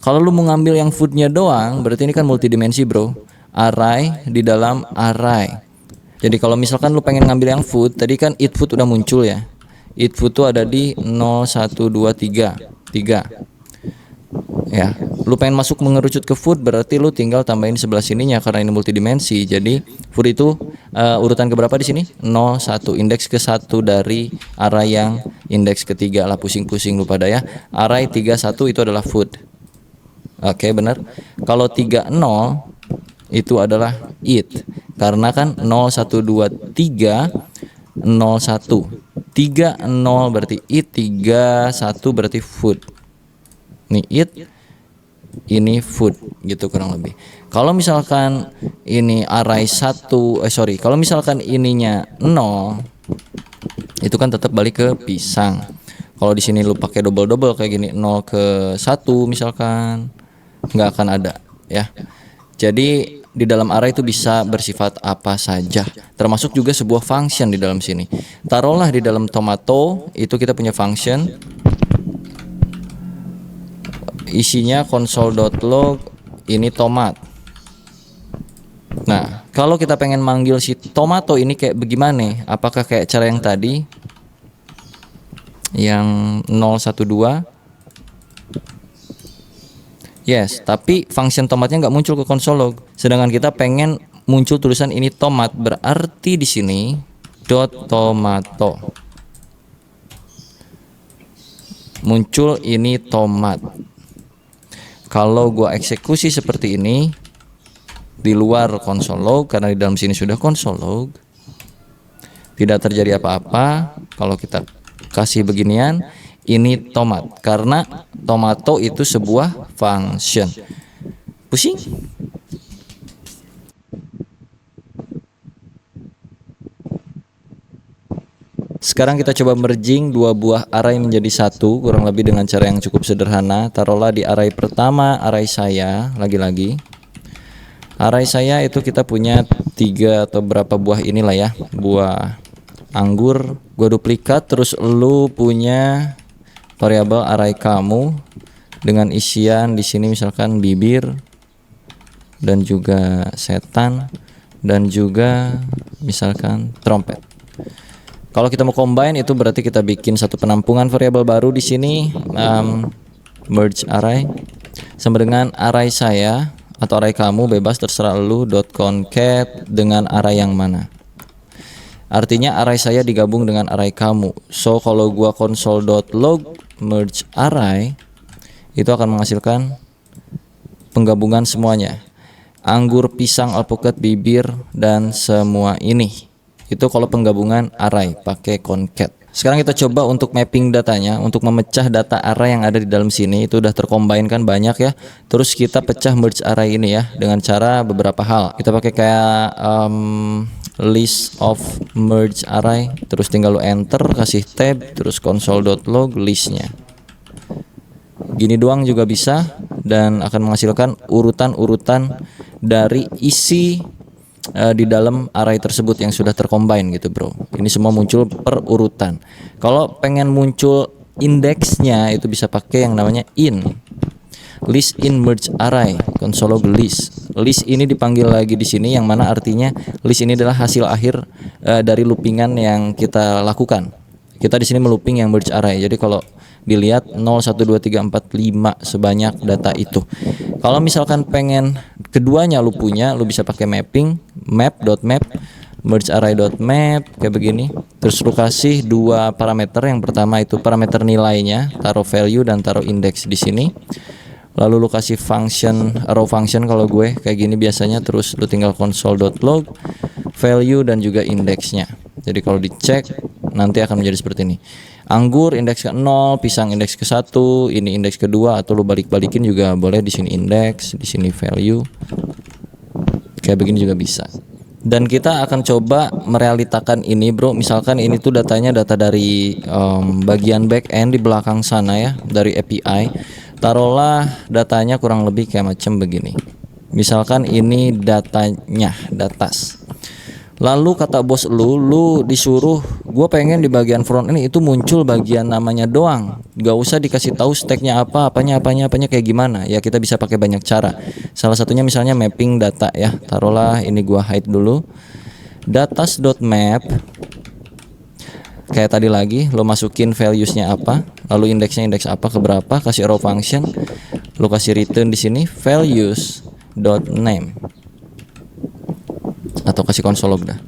Kalau lu mau ngambil yang foodnya doang, berarti ini kan multidimensi, bro. Array di dalam array. Jadi kalau misalkan lu pengen ngambil yang food, tadi kan eat food udah muncul ya. Eat food tuh ada di 0 1 2 3. Ya, lu pengen masuk mengerucut ke food, berarti lu tinggal tambahin sebelah sininya karena ini multidimensi. Jadi food itu urutan keberapa di sini? 0 1, indeks ke 1 dari array yang indeks ketiga lah, pusing-pusing lu pada ya. Array 3 1 itu adalah food. Oke, benar. Kalau 3 0 itu adalah it. Karena kan 0 1 2 3 0 1. 3 0 berarti it, 3 1 berarti food. Nih it, ini food gitu kurang lebih. Kalau misalkan ini array 1 kalau misalkan ininya 0, itu kan tetap balik ke pisang. Kalau di sini lu pakai double kayak gini 0 ke 1 misalkan nggak akan ada ya. Jadi di dalam array itu bisa bersifat apa saja, termasuk juga sebuah function di dalam sini. Taruhlah di dalam tomato itu kita punya function isinya console.log ini tomat. Nah, kalau kita pengen manggil si tomato ini kayak bagaimana? Apakah kayak cara yang tadi yang 012? Yes, tapi function tomatnya nggak muncul ke console.log. Sedangkan kita pengen muncul tulisan ini tomat, berarti di sini dot tomato. Muncul ini tomat. Kalau gua eksekusi seperti ini di luar console.log, karena di dalam sini sudah console.log, tidak terjadi apa-apa. Kalau kita kasih beginian, ini tomat, karena tomato itu sebuah function. Pusing? Sekarang kita coba merging dua buah array menjadi satu, kurang lebih dengan cara yang cukup sederhana. Taruhlah di array pertama, array saya, lagi-lagi array saya itu kita punya 3 atau berapa buah inilah ya, buah anggur. Gua duplikat, terus lu punya variabel array kamu dengan isian di sini misalkan bibir dan juga setan dan juga misalkan trompet. Kalau kita mau combine itu berarti kita bikin satu penampungan variabel baru di sini, merge array sama dengan array saya atau array kamu bebas terserah lu .concat dengan array yang mana. Artinya array saya digabung dengan array kamu. So kalau gua console.log merge array itu akan menghasilkan penggabungan semuanya. Anggur, pisang, alpukat, bibir dan semua ini. Itu kalau penggabungan array pakai concat. Sekarang kita coba untuk mapping datanya, untuk memecah data array yang ada di dalam sini. Itu udah tercombine kan banyak ya. Terus kita pecah merge array ini ya dengan cara beberapa hal. Kita pakai kayak list of merge array, terus tinggal lu enter, kasih tab, terus console.log listnya. Gini doang juga bisa dan akan menghasilkan urutan-urutan dari isi di dalam array tersebut yang sudah tercombine gitu bro. Ini semua muncul per urutan. Kalau pengen muncul indeksnya itu bisa pakai yang namanya list in merge array console.log list. List ini dipanggil lagi di sini yang mana artinya list ini adalah hasil akhir dari loopingan yang kita lakukan. Kita di sini melooping yang merge array. Jadi kalau dilihat 0 1 2 3 4 5 sebanyak data itu. Kalau misalkan pengen keduanya lu punya, lu bisa pakai mapping map.map merge array.map kayak begini. Terus lu kasih dua parameter. Yang pertama itu parameter nilainya, taruh value dan taruh index di sini. Lalu lu kasih function raw function kalau gue kayak gini biasanya. Terus lu tinggal console.log value dan juga indeksnya. Jadi kalau dicek nanti akan menjadi seperti ini. Anggur indeks ke 0, pisang indeks ke 1, ini indeks kedua, atau lu balik-balikin juga boleh. Di sini indeks, di sini value. Kayak begini juga bisa. Dan kita akan coba merealitakan ini bro. Misalkan ini tuh datanya data dari bagian back end di belakang sana ya, dari API. Taruhlah datanya kurang lebih kayak macam begini. Misalkan ini datanya, datas. Lalu kata bos lu disuruh gue pengen di bagian front ini itu muncul bagian namanya doang, gak usah dikasih tahu stacknya apanya kayak gimana. Ya kita bisa pakai banyak cara. Salah satunya misalnya mapping data ya. Taruhlah ini gua hide dulu. Datas.map kayak tadi lagi, lo masukin valuesnya apa, lalu indeksnya indeks apa ke berapa, kasih raw function, lo kasih return di sini values.name atau kasih console log dah.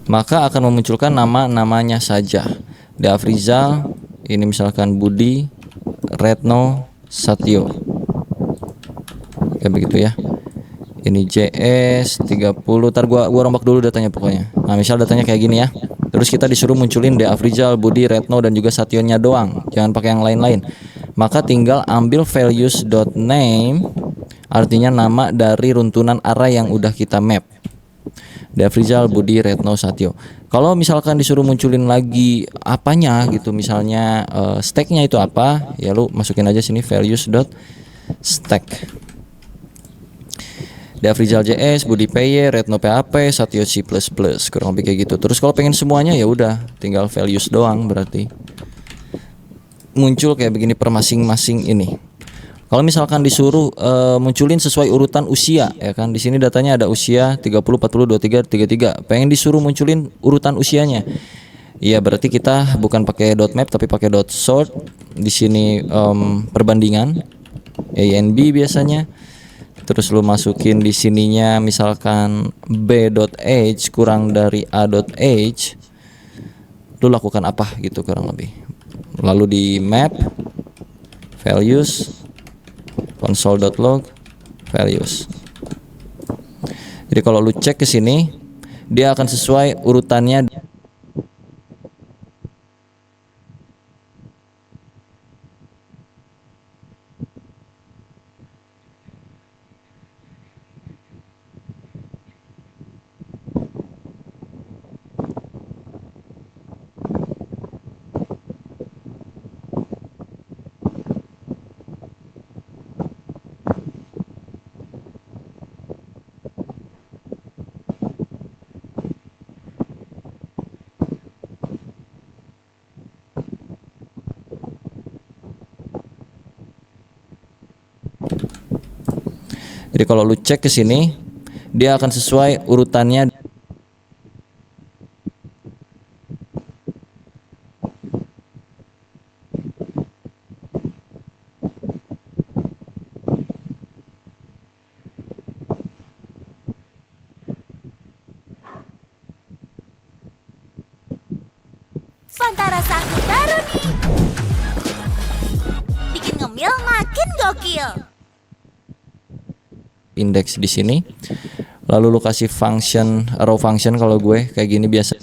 Maka akan memunculkan nama-namanya saja. Deafrizal, ini misalkan Budi, Retno, Satyo. Kayak begitu ya. Ini JS 30. Ntar gua rombak dulu datanya pokoknya. Nah, misal datanya kayak gini ya. Terus kita disuruh munculin Deafrizal, Budi, Retno dan juga Satyonya doang. Jangan pakai yang lain-lain. Maka tinggal ambil values.name, artinya nama dari runtunan array yang udah kita map. Deafrizal, Budi, Retno, Satyo. Kalau misalkan disuruh munculin lagi apanya gitu, misalnya stacknya itu apa, ya lu masukin aja sini values.stack. Deafrizal JS, Budi PY, Retno PHP, Satyo C++, kurang lebih kayak gitu. Terus kalau pengen semuanya ya udah tinggal values doang, berarti muncul kayak begini per masing-masing ini. Kalau misalkan disuruh munculin sesuai urutan usia ya kan, di sini datanya ada usia 30, 40, 23, 33. Pengen disuruh munculin urutan usianya. Iya, berarti kita bukan pakai .map tapi pakai .sort. Di sini perbandingan A and B biasanya. Terus lu masukin di sininya misalkan B.age kurang dari A.age. Lu lakukan apa gitu kurang lebih. Lalu di map values console.log values. Jadi kalau lu cek ke sini, dia akan sesuai urutannya. Jadi kalau lu cek ke sini, dia akan sesuai urutannya. baru nih. Bikin ngemil makin gokil. Index di sini. Lalu lu kasih function, arrow function kalau gue kayak gini biasa.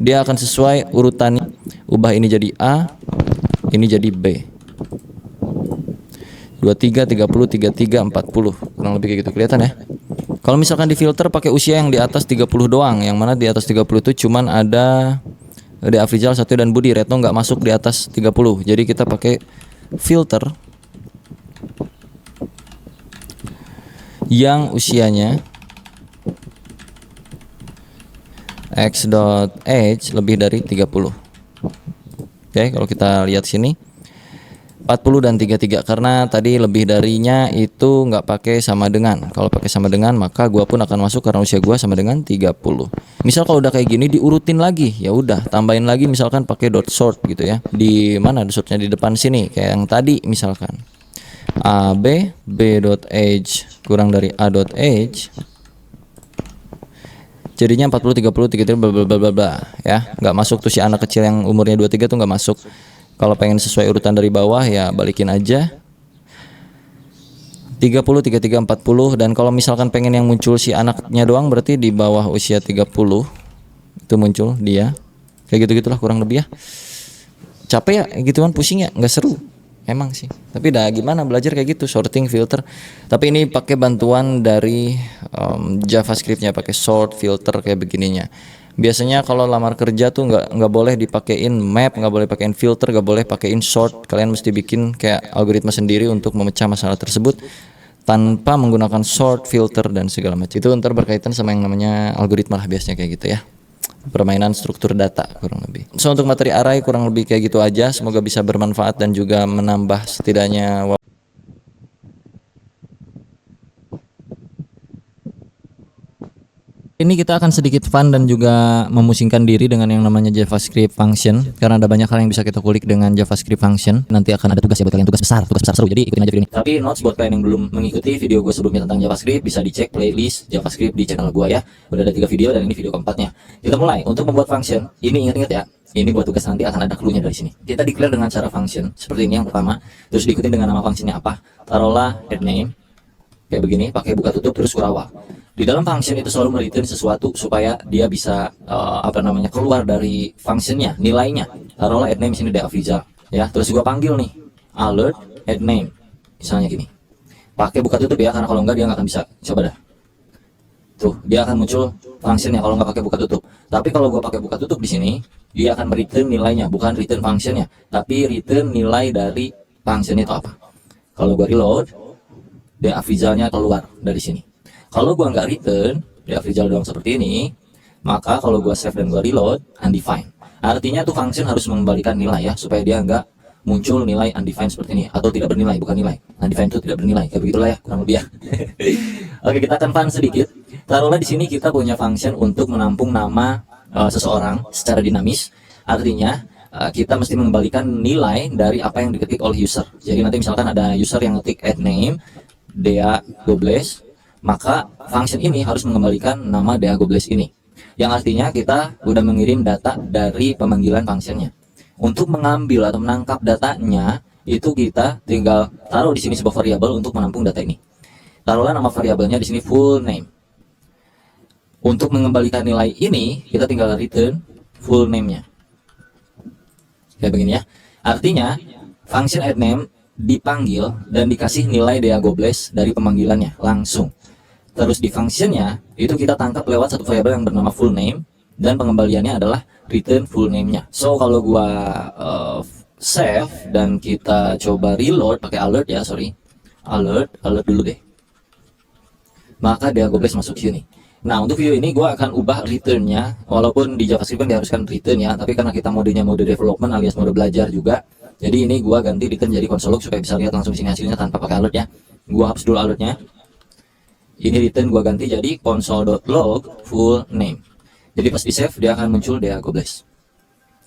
Dia akan sesuai urutannya. Ubah ini jadi A, ini jadi B. 23, 30, 33, 40. Kurang lebih kayak gitu, kelihatan ya. Kalau misalkan di filter pakai usia yang di atas 30 doang, yang mana di atas 30 itu cuman ada Afrizal 1 dan Budi. Retno nggak masuk di atas 30. Jadi kita pakai filter yang usianya x.age lebih dari 30. Oke, kalau kita lihat sini 40 dan 33, karena tadi lebih darinya itu nggak pakai sama dengan. Kalau pakai sama dengan maka gua pun akan masuk karena usia gua sama dengan 30. Misal kalau udah kayak gini diurutin lagi, ya udah tambahin lagi misalkan pakai dot sort gitu ya. Di mana dot sortnya? Di depan sini kayak yang tadi misalkan. AB B.age kurang dari A.age. Jadinya 40 30 33 bla bla bla bla bla ya. Nggak masuk tuh si anak kecil yang umurnya 23 tuh nggak masuk. Kalau pengen sesuai urutan dari bawah ya balikin aja 30, 33, 40. Dan kalau misalkan pengen yang muncul si anaknya doang berarti di bawah usia 30 itu muncul dia. Kayak gitu-gitulah kurang lebih ya. Capek ya gituan, pusing ya, nggak seru emang sih. Tapi dah gimana belajar kayak gitu, sorting, filter. Tapi ini pakai bantuan dari JavaScript-nya, pakai sort, filter kayak begininya. Biasanya kalau lamar kerja tuh nggak boleh dipakein map, nggak boleh pakein filter, nggak boleh pakein sort. Kalian mesti bikin kayak algoritma sendiri untuk memecah masalah tersebut tanpa menggunakan sort, filter dan segala macam. Itu ntar berkaitan sama yang namanya algoritma lah biasanya kayak gitu ya. Permainan struktur data kurang lebih. So untuk materi array kurang lebih kayak gitu aja. Semoga bisa bermanfaat dan juga menambah setidaknya ini kita akan sedikit fun dan juga memusingkan diri dengan yang namanya JavaScript function, karena ada banyak hal yang bisa kita kulik dengan JavaScript function. Nanti akan ada tugas ya buat kalian, tugas besar seru, jadi ikutin aja video ini. Tapi notes buat kalian yang belum mengikuti video gue sebelumnya tentang JavaScript, bisa dicek playlist JavaScript di channel gue ya. Udah ada 3 video dan ini video keempatnya. Kita mulai. Untuk membuat function, ini ingat-ingat ya, ini buat tugas nanti akan ada clue-nya dari sini. Kita declare dengan cara function seperti ini yang pertama, terus diikutin dengan nama functionnya apa. Taruhlah add name kayak begini, pakai buka tutup terus kurawal. Di dalam function itu selalu mereturn sesuatu supaya dia bisa keluar dari functionnya, nilainya. Taruhlah add name sini dari Afrizal ya, terus gua panggil nih alert add name misalnya gini, pakai buka tutup ya, karena kalau enggak dia nggak akan bisa. Coba dah tuh, dia akan muncul functionnya kalau nggak pakai buka tutup. Tapi kalau gua pakai buka tutup di sini, dia akan return nilainya, bukan return functionnya, tapi return nilai dari function itu apa. Kalau gua reload, dia Afrizalnya keluar dari sini. Kalau gua nggak return, dia Afrizal doang seperti ini, maka kalau gua save dan gua reload, undefined. Artinya tuh function harus mengembalikan nilai ya, supaya dia nggak muncul nilai undefined seperti ini, atau tidak bernilai, bukan nilai. Undefined itu tidak bernilai, kayak begitulah ya, kurang lebih ya. Oke, kita akan fun sedikit. Taruhlah di sini kita punya function untuk menampung nama seseorang secara dinamis. Artinya kita mesti mengembalikan nilai dari apa yang diketik oleh user. Jadi nanti misalkan ada user yang ngetik add name Dea Gobles, maka function ini harus mengembalikan nama Dea Gobles ini, yang artinya kita udah mengirim data dari pemanggilan functionnya. Untuk mengambil atau menangkap datanya itu kita tinggal taruh di sini sebuah variabel untuk menampung data ini. Taruhlah nama variabelnya di sini full name. Untuk mengembalikan nilai ini kita tinggal return full name-nya kayak begini ya. Artinya function add name dipanggil dan dikasih nilai Dea Gobles dari pemanggilannya langsung. Terus di functionnya itu kita tangkap lewat satu variabel yang bernama full name, dan pengembaliannya adalah return full name-nya. So kalau gua save dan kita coba reload pakai alert ya, alert dulu deh, maka Dea Gobles masuk sini. Nah untuk video ini gua akan ubah return-nya, walaupun di JavaScript kan diharuskan return ya, tapi karena kita modenya mode development alias mode belajar juga, jadi ini gua ganti return jadi console log supaya bisa lihat langsung sini hasilnya tanpa pakai alert ya. Gua hapus dulu alertnya. Ini return gua ganti jadi console.log full name. Jadi pas di save dia akan muncul Dea Gobles.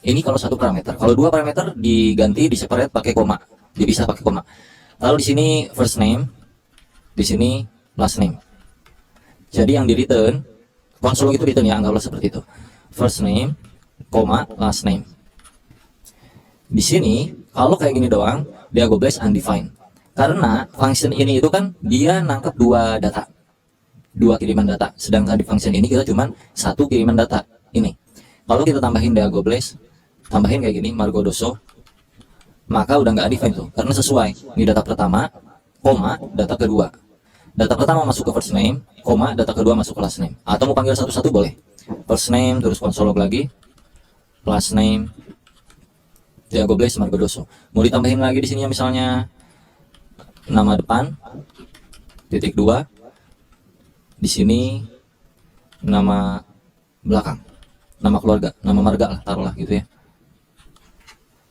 Ini kalau satu parameter. Kalau dua parameter diganti di separate pakai koma. Dia bisa pakai koma. Lalu di sini first name, di sini last name. Jadi yang di return console log itu return ya, anggaplah seperti itu. First name, koma, last name. Di sini kalau kayak gini doang, dia go blast undefined. Karena function ini itu kan dia nangkep dua data, dua kiriman data. Sedangkan di function ini kita cuman satu kiriman data. Ini. Kalau kita tambahin dia go blast, tambahin kayak gini Margodoso, maka udah nggak undefined tuh, karena sesuai. Ini data pertama, koma, data kedua. Data pertama masuk ke first name, koma, data kedua masuk ke last name. Atau mau panggil satu-satu boleh. First name, terus console log lagi, last name, Diego Blaze Margodoso. Mau ditambahin lagi di sini misalnya nama depan, titik 2. Di sini nama belakang, nama keluarga, nama marga lah, taruhlah gitu ya.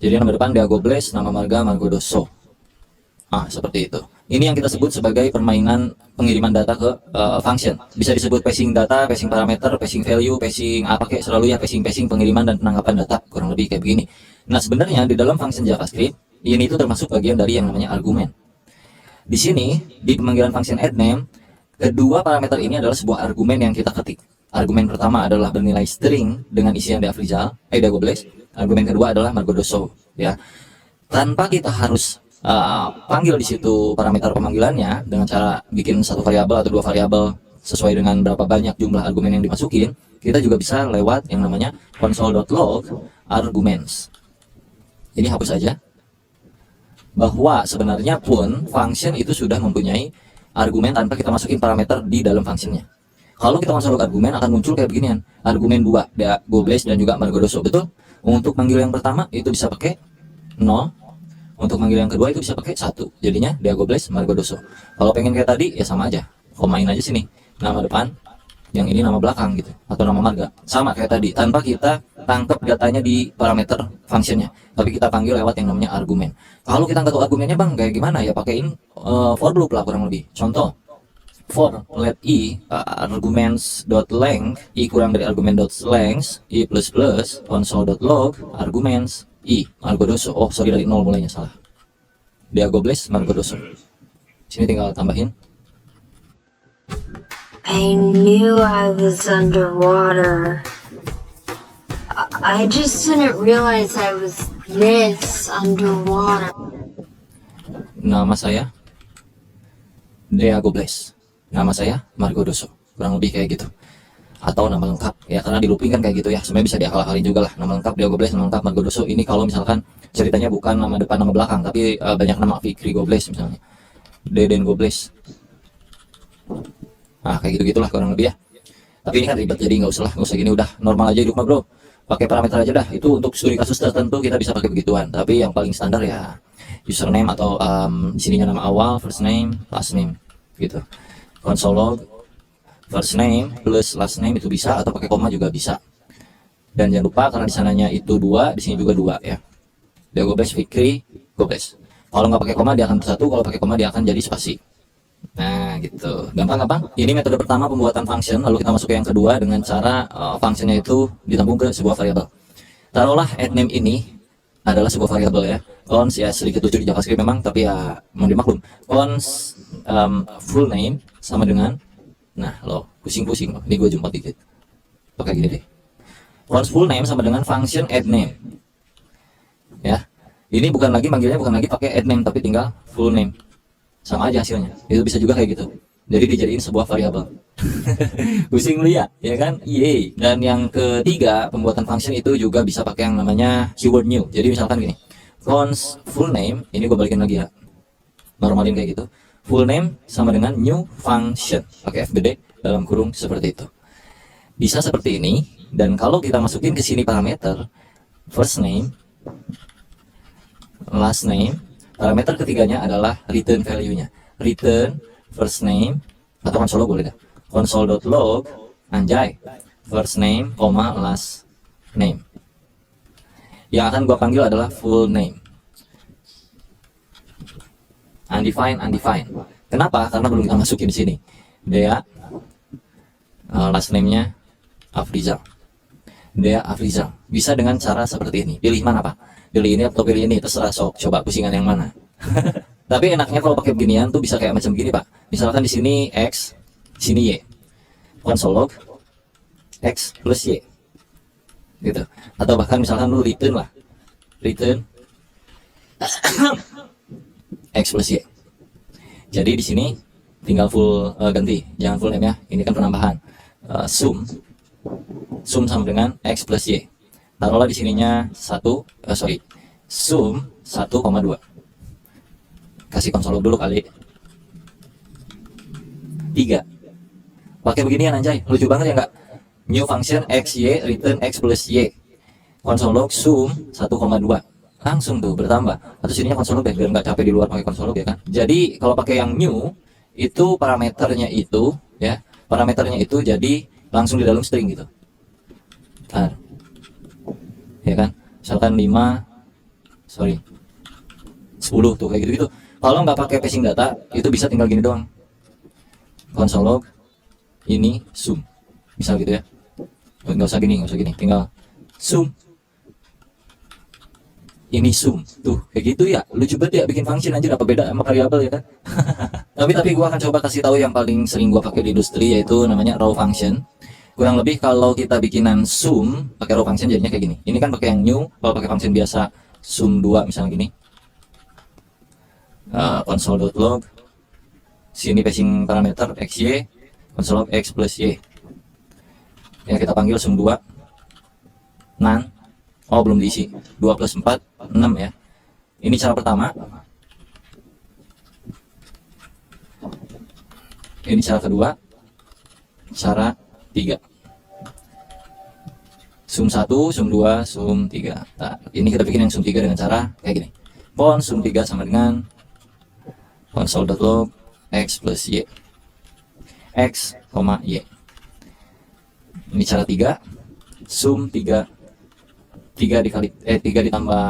Jadi nama depan Diego Blaze, nama marga Margodoso. Seperti itu. Ini yang kita sebut sebagai permainan pengiriman data ke function. Bisa disebut passing data, passing parameter, passing value, passing apa kayak selalu ya, passing pengiriman dan penangkapan data, kurang lebih kayak begini. Nah, sebenarnya di dalam function JavaScript ini itu termasuk bagian dari yang namanya argumen. Di sini di pemanggilan function addName, kedua parameter ini adalah sebuah argumen yang kita ketik. Argumen pertama adalah bernilai string dengan isian Diego Blaze. Argumen kedua adalah Margodoso, ya. Tanpa kita harus panggil di situ parameter pemanggilannya dengan cara bikin satu variabel atau dua variabel sesuai dengan berapa banyak jumlah argumen yang dimasukin, kita juga bisa lewat yang namanya console.log arguments. Ini hapus aja. Bahwa sebenarnya pun function itu sudah mempunyai argumen tanpa kita masukin parameter di dalam functionnya. Kalau kita masuk argumen akan muncul kayak beginian. Argumen 2, Diego Blaze dan juga Margodoso, betul? Untuk manggil yang pertama itu bisa pakai 0. Untuk manggil yang kedua itu bisa pakai 1. Jadinya Diego Blaze Margodoso. Kalau pengen kayak tadi ya sama aja. Komain aja sini. Nama depan, yang ini nama belakang gitu, atau nama marga. Sama kayak tadi, tanpa kita tangkap datanya di parameter functionnya, tapi kita panggil lewat yang namanya argumen. Kalau kita nggak tahu argumennya bang, kayak gimana ya, pakein for loop lah kurang lebih. Contoh, for let i arguments.length i kurang dari argument.length i plus plus console.log arguments i Margodoso. Oh sorry, dari 0 mulainya salah. Diego Blaze Margodoso. Sini tinggal tambahin. I knew I was underwater. I just didn't realize I was this underwater. Nama saya Diego Blaze. Nama saya Margodoso. Kurang lebih kayak gitu. Atau nama lengkap ya, karena di looping kan kayak gitu ya. Sebenarnya bisa diakal-akalin juga lah. Nama lengkap Diego Blaze, nama lengkap Margodoso. Ini kalau misalkan ceritanya bukan nama depan nama belakang, tapi banyak nama, Fikri Go Blaze misalnya, Deden Go Blaze. Kayak gitu-gitulah kurang lebih ya. Tapi ini kan ribet, jadi nggak usah gini, udah normal aja hidup mah bro. Pakai parameter aja dah. Itu untuk studi kasus tertentu kita bisa pakai begituan. Tapi yang paling standar ya username atau di sininya nama awal, first name, last name gitu. Console log first name plus last name itu bisa, atau pakai koma juga bisa. Dan jangan lupa karena di sananya itu 2, di sini juga 2 ya. Diego Blaze Fikri Go Blaze. Kalau nggak pakai koma dia akan bersatu, kalau pakai koma dia akan jadi spasi. Nah gitu, gampang-gampang. Ini metode pertama pembuatan function, lalu kita masuk ke yang kedua dengan cara functionnya itu ditampung ke sebuah variabel. Taruhlah addName ini adalah sebuah variabel ya. Cons ya sedikit lucu di JavaScript memang, tapi ya mau dimaklum. Cons full name sama dengan, nah lo pusing-pusing loh. Ini gue jemput dikit. Pakai gini deh. Cons full name sama dengan function addName. Ya, ini manggilnya bukan lagi pakai addName, tapi tinggal full name. Sama aja hasilnya. Itu bisa juga kayak gitu. Jadi dijadiin sebuah variabel. Pusing lu ya kan? Yeay. Dan yang ketiga, pembuatan function itu juga bisa pakai yang namanya keyword new. Jadi misalkan gini, cons full name, ini gue balikin lagi ya, normalin kayak gitu. Full name sama dengan new function, pakai FBD dalam kurung seperti itu. Bisa seperti ini. Dan kalau kita masukin ke sini parameter first name, last name, parameter ketiganya adalah return value-nya. Return first name atau console boleh dah. Console.log anjay first name, last name. Yang akan gua panggil adalah full name. Undefined. Kenapa? Karena belum kita masukin di sini. Dea last name-nya Afrizal. Dea Afrizal. Bisa dengan cara seperti ini. Pilih mana Pak? Pilih ini atau pilih ini, terserah, sok coba pusingan yang mana. Tapi enaknya kalau pakai beginian tuh bisa kayak macam gini Pak. Misalkan di sini X, di sini Y. Console log X plus Y. Gitu. Atau bahkan misalkan lu return lah. Return X plus Y. Jadi di sini tinggal full ganti, jangan full M ya. Ini kan penambahan. Sum sama dengan X plus Y. Taruhlah di sininya sum 1,2. Kasih konsol dulu kali. 3. Pakai beginian anjay, lucu banget ya nggak? New function X Y return X plus Y. Konsol log sum 1,2. Langsung tuh bertambah. Atau sininya konsol log deh, biar nggak capek di luar pakai konsol log ya kan. Jadi kalau pakai yang new itu parameternya itu ya, parameternya itu jadi langsung di dalam string gitu. Bentar. Ya kan? Misalkan 10 tuh kayak gitu-gitu. Kalau nggak pakai passing data itu bisa tinggal gini doang. Konsol log ini sum. Misal gitu ya. Nggak usah gini, tinggal sum. Ini sum tuh kayak gitu ya, lucu banget ya bikin function aja, apa beda sama variabel ya kan. tapi gua akan coba kasih tahu yang paling sering gua pakai di industri, yaitu namanya raw function. Kurang lebih kalau kita bikinan sum pakai raw function jadinya kayak gini. Ini kan pakai yang new. Kalau pakai function biasa sum 2 misalnya gini, console.log sini passing parameter xy, console log x plus y ya, kita panggil sum 2 nan. Oh belum diisi, 2 plus 4 6 ya. Ini cara pertama. Ini cara kedua. Cara 3. Sum 1, sum 2, sum 3. Nah, ini kita bikin yang sum 3 dengan cara kayak gini. Pon sum 3 sama dengan console.log x plus y. X, y. Ini cara 3. Sum 3 ditambah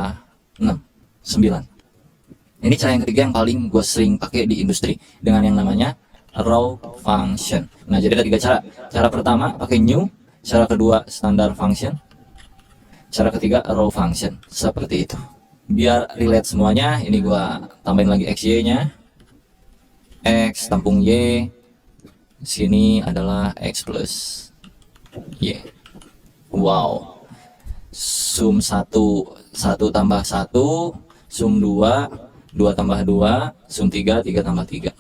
6, 9. Ini cara yang ketiga yang paling gue sering pakai di industri dengan yang namanya raw function. Nah, jadi ada 3 cara. Cara pertama pakai new, cara kedua standard function, cara ketiga raw function. Seperti itu. Biar relate semuanya, ini gue tambahin lagi xy-nya. X tampung y. Sini adalah x plus y. Wow. Sum 1 tambah 1, sum 2 tambah 2, sum 3 tambah 3,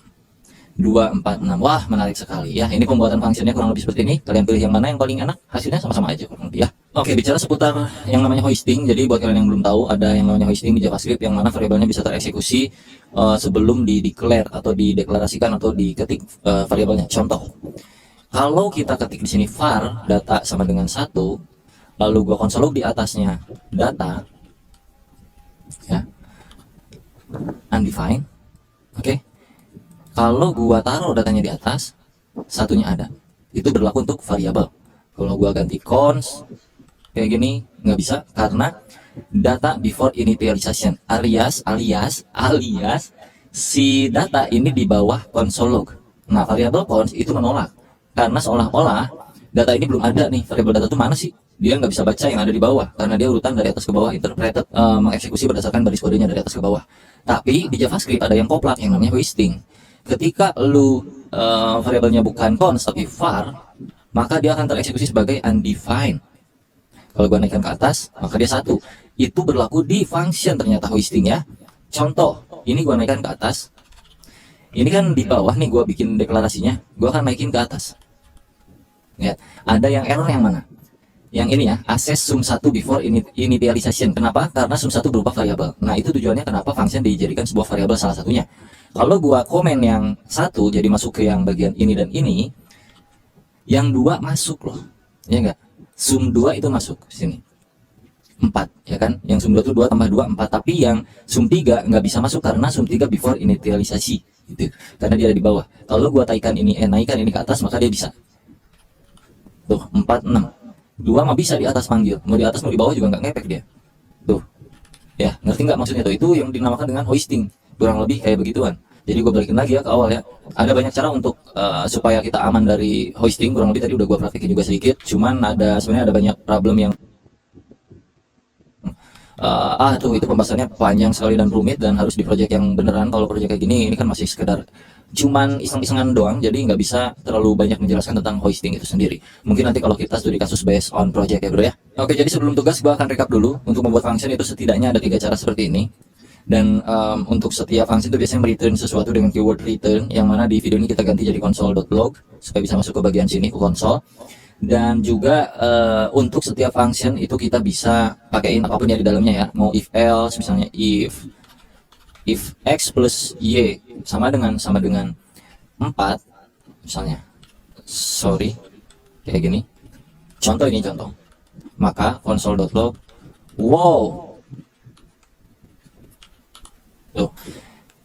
2, 4, 6. Wah, menarik sekali ya. Ini pembuatan fungsinya kurang lebih seperti ini. Kalian pilih yang mana yang paling enak, hasilnya sama-sama aja kurang lebih ya. Oke, bicara seputar yang namanya hoisting. Jadi buat kalian yang belum tahu, ada yang namanya hoisting di JavaScript yang mana variabelnya bisa tereksekusi sebelum di-declare atau dideklarasikan atau diketik variabelnya. Contoh, kalau kita ketik di sini var data sama dengan 1, lalu gua konsol log di atasnya data ya, undefined. Oke. Kalau gua taruh datanya di atas, satunya ada. Itu berlaku untuk variabel. Kalau gua ganti cons kayak gini nggak bisa karena data before initialization alias si data ini di bawah console log. Nah, variabel cons itu menolak karena seolah-olah data ini belum ada nih. Variabel data itu mana sih? Dia nggak bisa baca yang ada di bawah karena dia urutan dari atas ke bawah, interpreted, mengeksekusi berdasarkan baris kodenya dari atas ke bawah. Tapi di JavaScript ada yang koplak yang namanya hoisting. Ketika lu variabelnya bukan const tapi var, maka dia akan tereksekusi sebagai undefined. Kalau gua naikkan ke atas, maka dia 1. Itu berlaku di function ternyata hoisting ya. Contoh, ini gua naikkan ke atas. Ini kan di bawah nih gua bikin deklarasinya, gua akan naikin ke atas. Lihat, ada yang error yang mana? Yang ini ya, access sum 1 before initialization. Kenapa? Karena sum 1 berupa variabel. Nah, itu tujuannya kenapa function dijadikan sebuah variabel salah satunya. Kalau gua komen yang 1 jadi masuk ke yang bagian ini dan ini, yang 2 masuk loh. Ya enggak? Sum 2 itu masuk sini. 4, ya kan? Yang sum 2 itu 2 tambah 2 4, tapi yang sum 3 nggak bisa masuk karena sum 3 before initialisasi gitu. Karena dia ada di bawah. Kalau gua naikkan ini ke atas, maka dia bisa. Tuh, 4 6. 2 mah bisa di atas panggil, mau di atas mau di bawah juga nggak ngepek dia. Tuh, ya ngerti nggak maksudnya tuh? Itu yang dinamakan dengan hoisting, kurang lebih kayak begituan. Jadi gue balikin lagi ya ke awal ya. Ada banyak cara untuk supaya kita aman dari hoisting. Kurang lebih tadi udah gue praktekin juga sedikit. Cuman sebenarnya ada banyak problem yang itu pembahasannya panjang sekali dan rumit dan harus di project yang beneran. Kalau project kayak gini, ini kan masih sekedar cuman iseng-isengan doang, jadi nggak bisa terlalu banyak menjelaskan tentang hoisting itu sendiri. Mungkin nanti kalau kita studi kasus based on project ya bro ya. Oke, jadi sebelum tugas gue akan recap dulu. Untuk membuat function itu setidaknya ada 3 cara seperti ini. Dan untuk setiap function itu biasanya return sesuatu dengan keyword return, yang mana di video ini kita ganti jadi console.log supaya bisa masuk ke bagian sini, ke console. Dan juga untuk setiap function itu kita bisa pakaiin apapun ya di dalamnya ya, mau if else, misalnya if x plus y sama dengan 4 misalnya, sorry kayak gini, contoh, maka console.log wow, tuh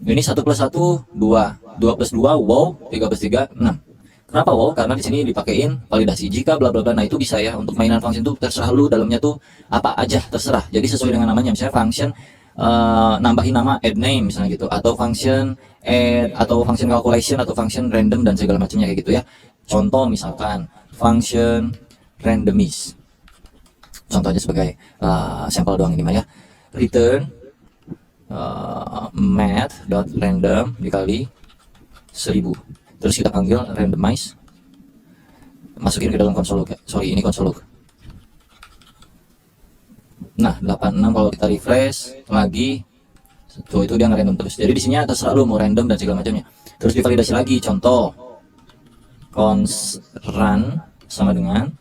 ini 1 plus 1 2, 2 plus 2 wow, 3 plus 3 6. Kenapa wow? Karena di sini dipakein validasi jika bla bla bla. Nah itu bisa ya, untuk mainan function tuh terserah lu dalamnya tuh apa aja, terserah. Jadi sesuai dengan namanya, misalnya function nambahin nama, add name misalnya gitu, atau function add, atau function calculation, atau function random dan segala macamnya kayak gitu ya. Contoh misalkan function randomize, contohnya sebagai sampel doang ini mah ya, return math.random dikali 1000, terus kita panggil randomize, masukin ke dalam console log. Sorry, ini console log. Nah 86 kalau kita refresh lagi tuh, itu dia ngerandom terus. Jadi di sini terserah lu mau random dan segala macamnya. Terus divalidasi lagi, contoh cons run sama dengan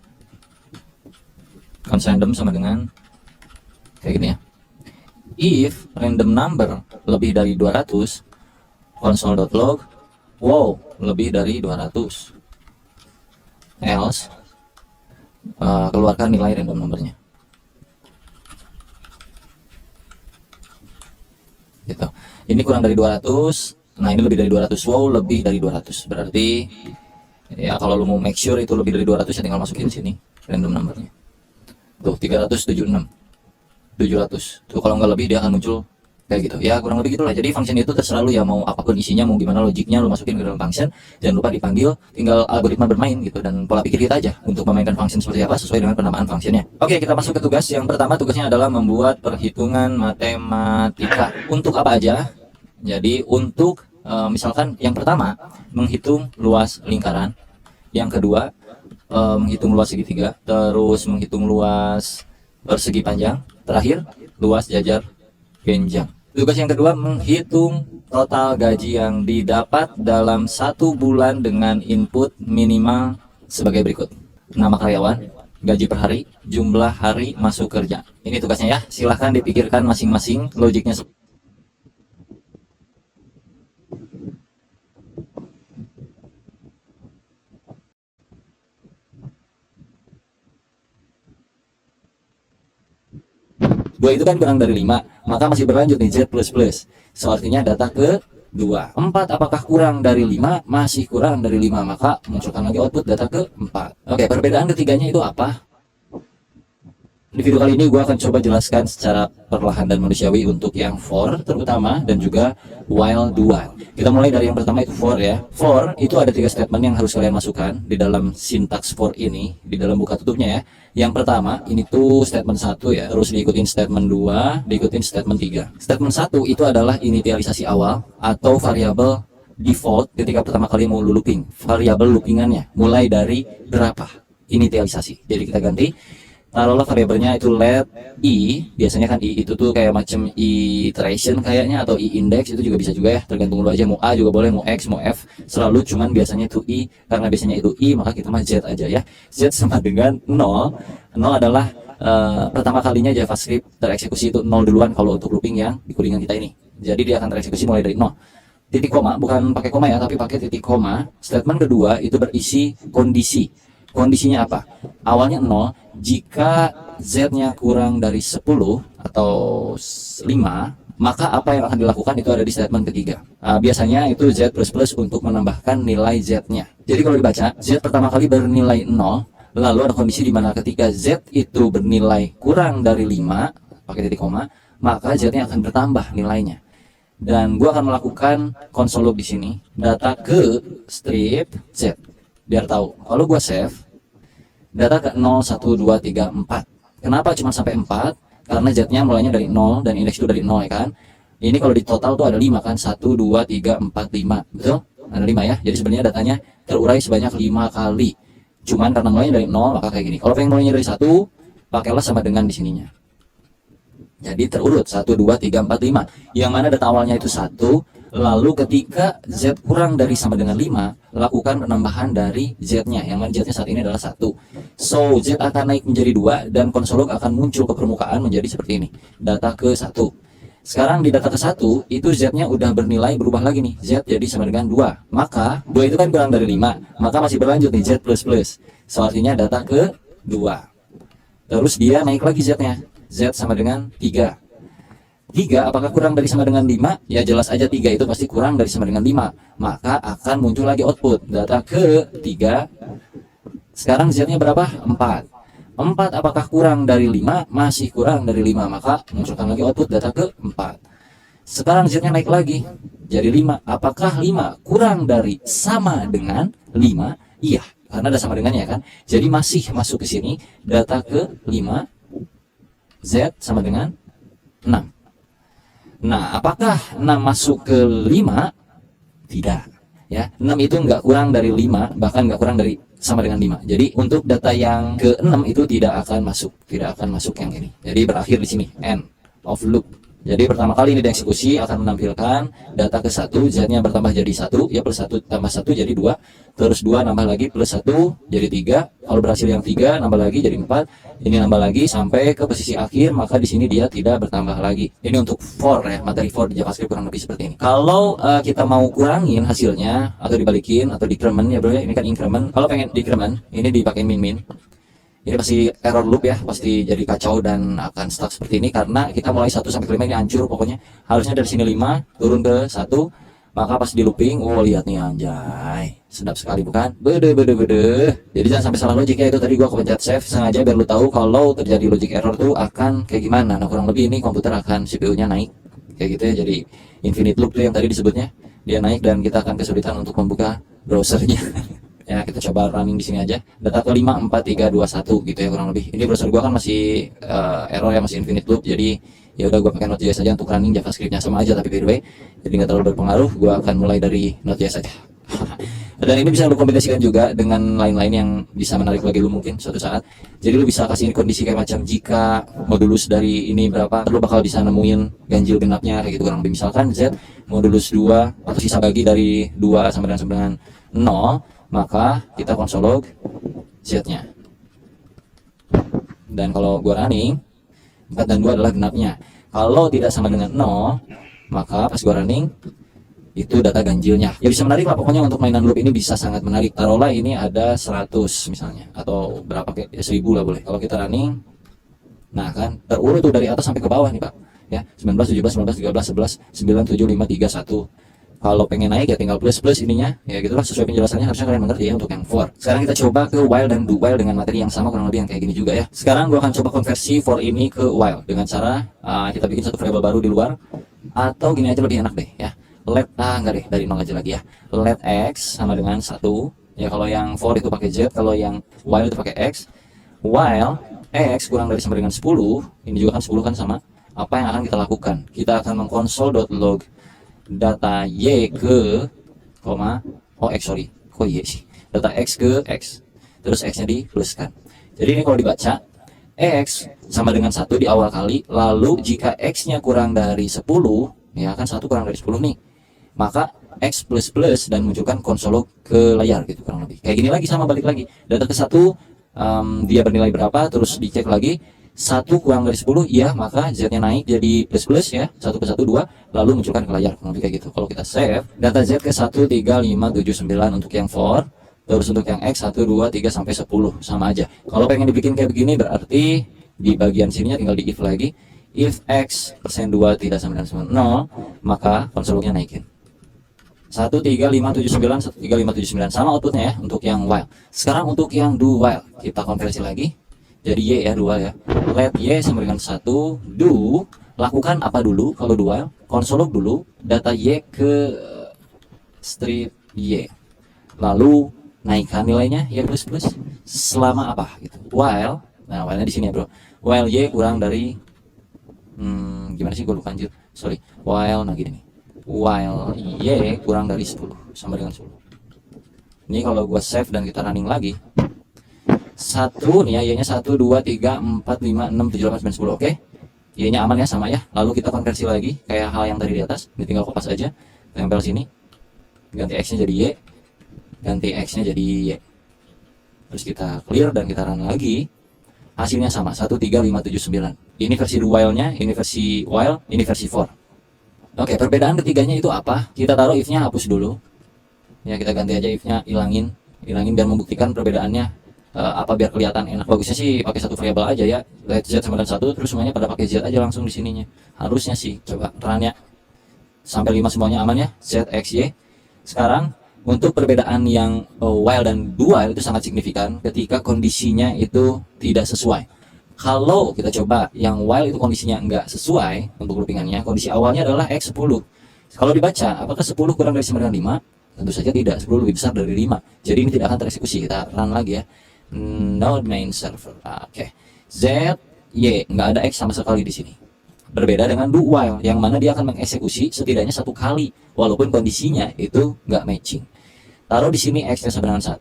cons random sama dengan kayak gini ya, if random number lebih dari 200 console.log wow lebih dari 200, else keluarkan nilai random numbernya gitu. Ini kurang dari 200, nah ini lebih dari 200, wow lebih dari 200, berarti ya kalau lu mau make sure itu lebih dari 200 ya tinggal masukin sini random numbernya tuh, 376 700 tuh, kalau nggak lebih dia akan muncul kayak gitu ya, kurang lebih gitulah. Jadi function itu terserah lu ya, mau apapun isinya, mau gimana logiknya lu masukin ke dalam function. Jangan lupa dipanggil, tinggal algoritma bermain gitu, dan pola pikir kita aja untuk memainkan function seperti apa sesuai dengan penamaan functionnya. Oke, kita masuk ke tugas. Yang pertama tugasnya adalah membuat perhitungan matematika. Untuk apa aja? Jadi untuk misalkan yang pertama menghitung luas lingkaran, yang kedua menghitung luas segitiga, terus menghitung luas persegi panjang, terakhir luas jajar genjang. Tugas yang kedua menghitung total gaji yang didapat dalam 1 bulan dengan input minimal sebagai berikut: nama karyawan, gaji per hari, jumlah hari masuk kerja. Ini tugasnya ya, silahkan dipikirkan masing-masing logiknya. Dua itu kan kurang dari 5, maka masih berlanjut nih Z++. So artinya data ke 2. 4 apakah kurang dari 5? Masih kurang dari 5, maka munculkan lagi output data ke 4. Oke, perbedaan ketiganya itu apa? Di video kali ini gue akan coba jelaskan secara perlahan dan manusiawi untuk yang for terutama, dan juga while do-while. Kita mulai dari yang pertama, itu for ya. For itu ada 3 statement yang harus kalian masukkan di dalam sintaks for ini, di dalam buka tutupnya ya. Yang pertama ini tuh statement 1 ya, terus diikutin statement 2, diikutin statement 3. Statement 1 itu adalah initialisasi awal atau variabel default ketika pertama kali mau looping. Variabel loopingannya mulai dari berapa? Initialisasi. Jadi kita ganti, taruhlah variabelnya itu let i, biasanya kan i itu tuh kayak macam iteration kayaknya, atau i index, itu juga bisa juga ya, tergantung lu aja, mau a juga boleh, mau x, mau f, selalu cuman biasanya itu i, karena biasanya itu i maka kita mah z aja ya. Z sama dengan 0. 0 adalah pertama kalinya JavaScript tereksekusi itu 0 duluan kalau untuk looping yang di codingan kita ini. Jadi dia akan tereksekusi mulai dari 0. Titik koma, bukan pakai koma ya, tapi pakai titik koma. Statement kedua itu berisi kondisi. Kondisinya apa? Awalnya 0, jika z-nya kurang dari 10 atau 5, maka apa yang akan dilakukan itu ada di statement ketiga. Biasanya itu z++ untuk menambahkan nilai z-nya. Jadi kalau dibaca, z pertama kali bernilai 0, lalu ada kondisi di mana ketika z itu bernilai kurang dari 5, pakai titik koma, maka z-nya akan bertambah nilainya. Dan gua akan melakukan console log di sini, data ke strip z, biar tahu. Kalau gua save, data ke 0, 1, 2, 3, 4. Kenapa cuma sampai 4? Karena z-nya mulainya dari 0 dan indeks itu dari 0 ya kan. Ini kalau di total tuh ada 5 kan, 1, 2, 3, 4, 5. Betul? Ada 5 ya. Jadi sebenarnya datanya terurai sebanyak 5 kali. Cuman karena mulainya dari 0 maka kayak gini. Kalau pengen mulainya dari 1, pakailah sama dengan di sininya. Jadi terurut 1, 2, 3, 4, 5. Yang mana data awalnya itu 1. Lalu ketika Z kurang dari sama dengan 5, lakukan penambahan dari Z-nya. Yang mana Z-nya saat ini adalah 1. So, Z akan naik menjadi 2 dan konsol log akan muncul ke permukaan menjadi seperti ini. Data ke 1. Sekarang di data ke 1, itu Z-nya udah bernilai berubah lagi nih. Z jadi sama dengan 2. Maka, 2 itu kan kurang dari 5. Maka masih berlanjut nih Z++. So, artinya data ke 2. Terus dia naik lagi Z-nya. Z sama dengan 3. 3 apakah kurang dari sama dengan 5? Ya jelas aja 3 itu pasti kurang dari sama dengan 5. Maka akan muncul lagi output. Data ke 3. Sekarang Z-nya berapa? 4. 4 apakah kurang dari 5? Masih kurang dari 5. Maka munculkan lagi output data ke 4. Sekarang Z-nya naik lagi. Jadi 5. Apakah 5 kurang dari sama dengan 5? Iya. Karena ada sama dengannya kan. Jadi masih masuk ke sini. Data ke 5. Z sama dengan 6. Nah, apakah 6 masuk ke 5? Tidak. Ya, 6 itu nggak kurang dari 5, bahkan nggak kurang dari sama dengan 5. Jadi untuk data yang ke 6 itu tidak akan masuk. Tidak akan masuk yang ini. Jadi berakhir di sini. End of loop. Jadi pertama kali ini dieksekusi akan menampilkan data ke 1, Z-nya bertambah jadi 1, ya plus 1 tambah 1 jadi 2, terus 2 nambah lagi plus 1 jadi 3, kalau berhasil yang 3 nambah lagi jadi 4, ini nambah lagi sampai ke posisi akhir, maka di sini dia tidak bertambah lagi. Ini untuk for ya, materi for di JavaScript kurang lebih seperti ini. Kalau kita mau kurangin hasilnya atau dibalikin atau decrement ya bro ya, ini kan increment. Kalau pengen decrement, ini dipakai min. Ini pasti error loop ya, pasti jadi kacau dan akan stuck seperti ini karena kita mulai 1 sampai ke 5 ini hancur pokoknya. Harusnya dari sini 5 turun ke 1, maka pas di looping, oh lihat nih anjay, sedap sekali bukan? Bede. Jadi jangan sampai salah logik ya, itu tadi gua kepencet save sengaja biar lu tahu kalau terjadi logic error tuh akan kayak gimana. Nah kurang lebih ini komputer akan CPU-nya naik kayak gitu ya, jadi infinite loop tuh yang tadi disebutnya, dia naik dan kita akan kesulitan untuk membuka browsernya. Ya kita coba running di sini aja. Data ke 5, 4, 3, 2, 1 gitu ya kurang lebih. Ini browser gua kan masih error ya, masih infinite loop. Jadi ya udah gua pakai Node.js aja untuk running, JavaScript-nya sama aja tapi by the way. Jadi nggak terlalu berpengaruh. Gua akan mulai dari Node.js aja. Dan ini bisa lu kombinasikan juga dengan lain-lain yang bisa menarik bagi lu mungkin suatu saat. Jadi lu bisa kasih kondisi kayak macam jika modulus dari ini berapa, lu bakal bisa nemuin ganjil genapnya kayak gitu kurang lebih. Misalkan Z modulus 2 atau sisa bagi dari 2 sama dengan 0, maka kita konsol log Z-nya. Dan kalau gua running 4 dan 2 adalah genapnya. Kalau tidak sama dengan 0, maka pas gua running itu data ganjilnya. Ya bisa menarik lah pokoknya, untuk mainan loop ini bisa sangat menarik. Taruhlah ini ada 100 misalnya, atau berapa kayak 1000 lah boleh. Kalau kita running, nah kan terurut tuh dari atas sampai ke bawah nih Pak. Ya, 19, 17, 19, 13, 11, 9, 7, 5, 3, 1. Kalau pengen naik ya tinggal plus ininya, ya gitulah sesuai penjelasannya, harusnya kalian mengerti ya untuk yang for. Sekarang kita coba ke while dan do while dengan materi yang sama kurang lebih yang kayak gini juga ya. Sekarang gua akan coba konversi for ini ke while dengan cara kita bikin satu variable baru di luar, atau gini aja lebih enak deh ya. Let enggak deh, dari 0 aja lagi ya. Let x sama dengan 1. Ya kalau yang for itu pakai z, kalau yang while itu pakai x. While x kurang dari sama dengan 10, ini juga kan 10 kan sama. Apa yang akan kita lakukan? Kita akan mengkonsol.log data y ke data x ke x, terus x nya dipluskan. Jadi ini kalau dibaca x sama dengan 1 di awal kali, lalu jika x nya kurang dari 10, ya kan 1 kurang dari 10 nih, maka x plus plus dan munculkan konsol log ke layar gitu kurang lebih. Kayak gini lagi sama, balik lagi data ke 1 dia bernilai berapa, terus dicek lagi 1 kurang dari 10, iya maka z-nya naik jadi plus ya, 1 ke 1 2, lalu munculkan ke layar kurang lebih kayak gitu. Kalau kita save data z ke 1, 3, 5, 7, 9 untuk yang for, terus untuk yang x 1, 2, 3 sampai 10 sama aja. Kalau pengen dibikin kayak begini berarti di bagian sininya tinggal di if lagi, if x persen 2 tidak sama dengan 0, maka konsol lognya naikin 1, 3, 5, 7, 9, 1, 3, 5, 7, 9 sama outputnya ya untuk yang while. Sekarang untuk yang do while kita konversi lagi jadi y ya, do while ya. Let y sama dengan 1, do, lakukan apa dulu kalau do while? Konsol log dulu data y ke strip y, lalu naikkan nilainya y plus selama apa gitu. While, nah while nya di sini ya bro. While y kurang dari gimana sih, gue lupa anjir, sorry. While, nah gini nih, while y kurang dari 10 sama dengan 10. Ini kalau gue save dan kita running lagi, 1 nih ya, y nya 1, 2, 3, 4, 5, 6, 7, 8, 9, 10, oke. Y-nya aman ya, sama ya. Lalu kita konversi lagi kayak hal yang tadi di atas, ini tinggal kopas aja, tempel sini, ganti X-nya jadi Y, ganti X-nya jadi Y. Terus kita clear dan kita run lagi. Hasilnya sama, 13579. Ini versi while-nya, ini versi while, ini versi for. Oke, perbedaan ketiganya itu apa? Kita taruh if-nya hapus dulu. Ya, kita ganti aja if-nya, ilangin biar membuktikan perbedaannya. Apa biar kelihatan enak. Bagusnya sih pakai satu variabel aja ya. Let Z sama dengan 1, terus semuanya pada pakai Z aja langsung di sininya. Harusnya sih. Coba run ya. Sampai 5 semuanya aman ya. Z, X, Y. Sekarang untuk perbedaan yang while dan do while itu sangat signifikan ketika kondisinya itu tidak sesuai. Kalau kita coba yang while itu kondisinya enggak sesuai untuk loopingannya, kondisi awalnya adalah X 10. Kalau dibaca, apakah 10 kurang dari 9,5? Tentu saja tidak, 10 lebih besar dari 5. Jadi ini tidak akan tereksekusi. Kita run lagi ya. Node main server. Oke. Z, Y, nggak ada X sama sekali di sini. Berbeda dengan do while, yang mana dia akan mengeksekusi setidaknya 1 kali, walaupun kondisinya itu nggak matching. Taruh di sini X-nya sama dengan 1,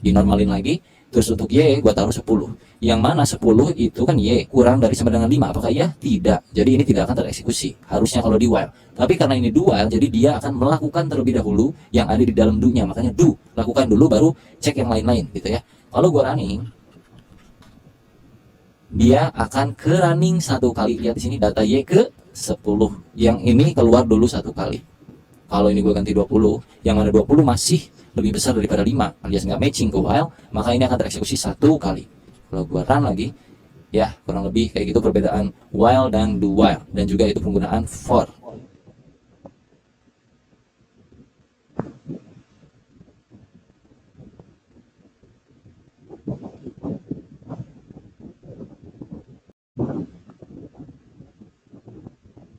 dinormalin lagi. Terus untuk Y, gua taruh 10. Yang mana 10 itu kan Y, kurang dari sama dengan 5. Apakah iya? Tidak. Jadi ini tidak akan tereksekusi. Harusnya kalau di while. Tapi karena ini do while, jadi dia akan melakukan terlebih dahulu yang ada di dalam do-nya. Makanya do, lakukan dulu baru cek yang lain-lain gitu ya. Kalau gua running, dia akan ke running 1 kali. Lihat di sini data Y ke 10. Yang ini keluar dulu 1 kali. Kalau ini gua ganti 20, yang mana 20 masih lebih besar daripada 5, alias nggak matching ke while, maka ini akan tereksekusi 1 kali. Kalau gua run lagi, ya kurang lebih kayak gitu perbedaan while dan do while, dan juga itu penggunaan for.